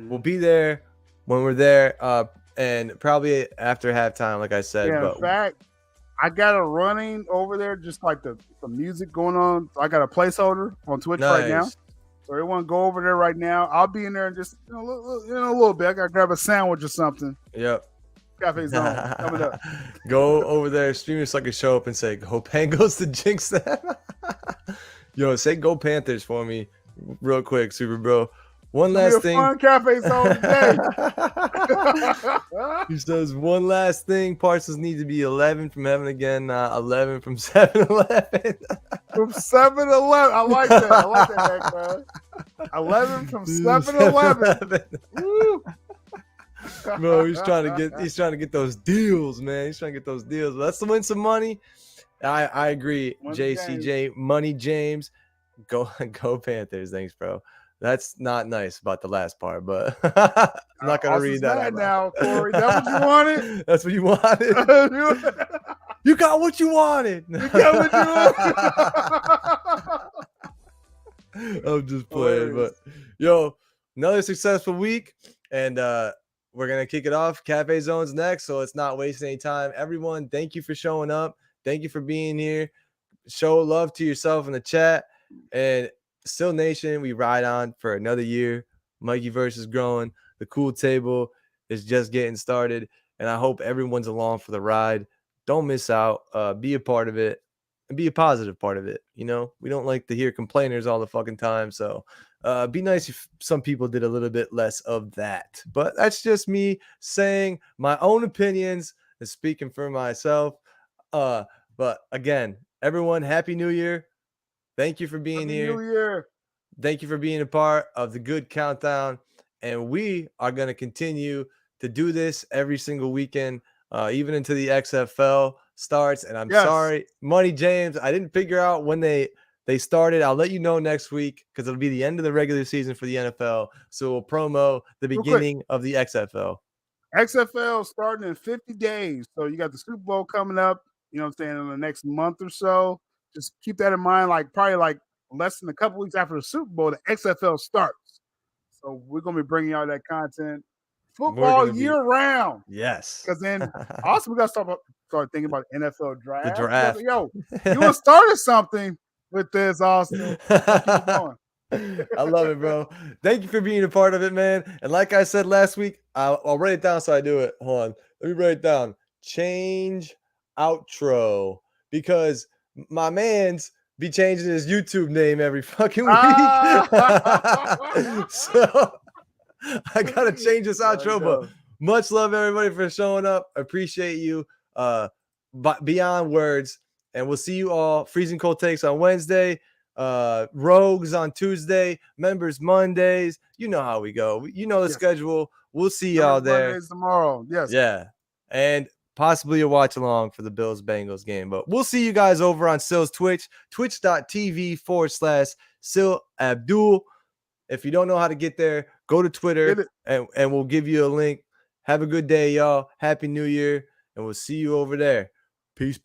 S8: We'll be there when we're there, and probably after halftime, like I said.
S12: In fact, I got it running over there, just like the music going on. I got a placeholder on Twitch right now. So everyone go over there right now. I'll be in there in just a little bit. I got to grab a sandwich or something.
S8: Yep.
S12: CafeZone coming up.
S8: Go over there, stream us like a show up and say, go Bengals to jinx that. Yo, say go Panthers for me real quick, Super Bro. One last thing.
S12: Fun CafeZone today.
S8: He says one last thing. Parcels need to be 11 from heaven again, 11 from 7-Eleven.
S12: From 7-Eleven. I like that, man. 11 from 7-Eleven.
S8: Bro, he's trying to get those deals, man. He's trying to get those deals. Let's win some money. I agree. JCJ, Money James. Go Panthers. Thanks, bro. That's not nice about the last part, but I'm not gonna read that out
S12: now, Corey. That's what you wanted.
S8: That's what you wanted. You got what you wanted.
S12: You got what you wanted.
S8: I'm just playing, but yo, another successful week, and we're gonna kick it off. CafeZone's next, so it's not wasting any time. Everyone, thank you for showing up. Thank you for being here. Show love to yourself in the chat. And Syl Nation, we ride on for another year. Mikey verse is growing. The cool table is just getting started, and I hope everyone's along for the ride. Don't miss out. Be a part of it, and be a positive part of it. You know, we don't like to hear complainers all the fucking time. So be nice if some people did a little bit less of that. But that's just me saying my own opinions and speaking for myself. But again, everyone, Happy New Year. Thank you for being here.
S12: New Year.
S8: Thank you for being a part of the Good Countdown. And we are going to continue to do this every single weekend, even until the XFL starts. And I'm sorry, Money James, I didn't figure out when they started. I'll let you know next week because it'll be the end of the regular season for the NFL. So we'll promo the beginning of the XFL.
S12: XFL starting in 50 days. So you got the Super Bowl coming up, you know what I'm saying, in the next month or so. Just keep that in mind, probably less than a couple weeks after the Super Bowl, the XFL starts. So we're going to be bringing y'all that content. Football year round.
S8: Yes.
S12: Because then also we got to start thinking about the NFL draft.
S8: The draft.
S12: Yo, you started something with this, Austin. Keep going.
S8: I love it, bro. Thank you for being a part of it, man. And like I said last week, I'll write it down so I do it. Hold on. Let me write it down. Change outro. Because my man's be changing his YouTube name every fucking week. So I got to change this outro. But much love, everybody, for showing up. Appreciate you. But beyond words. And we'll see you all. Freezing Cold Takes on Wednesday. Rogues on Tuesday, members Mondays. You know how we go. You know the schedule. We'll see y'all there.
S12: Mondays tomorrow. Yes.
S8: Yeah. And possibly a watch along for the Bills Bengals game. But we'll see you guys over on Syl's Twitch, twitch.tv/Syl ABDUL. If you don't know how to get there, go to Twitter and we'll give you a link. Have a good day, y'all. Happy New Year. And we'll see you over there. Peace.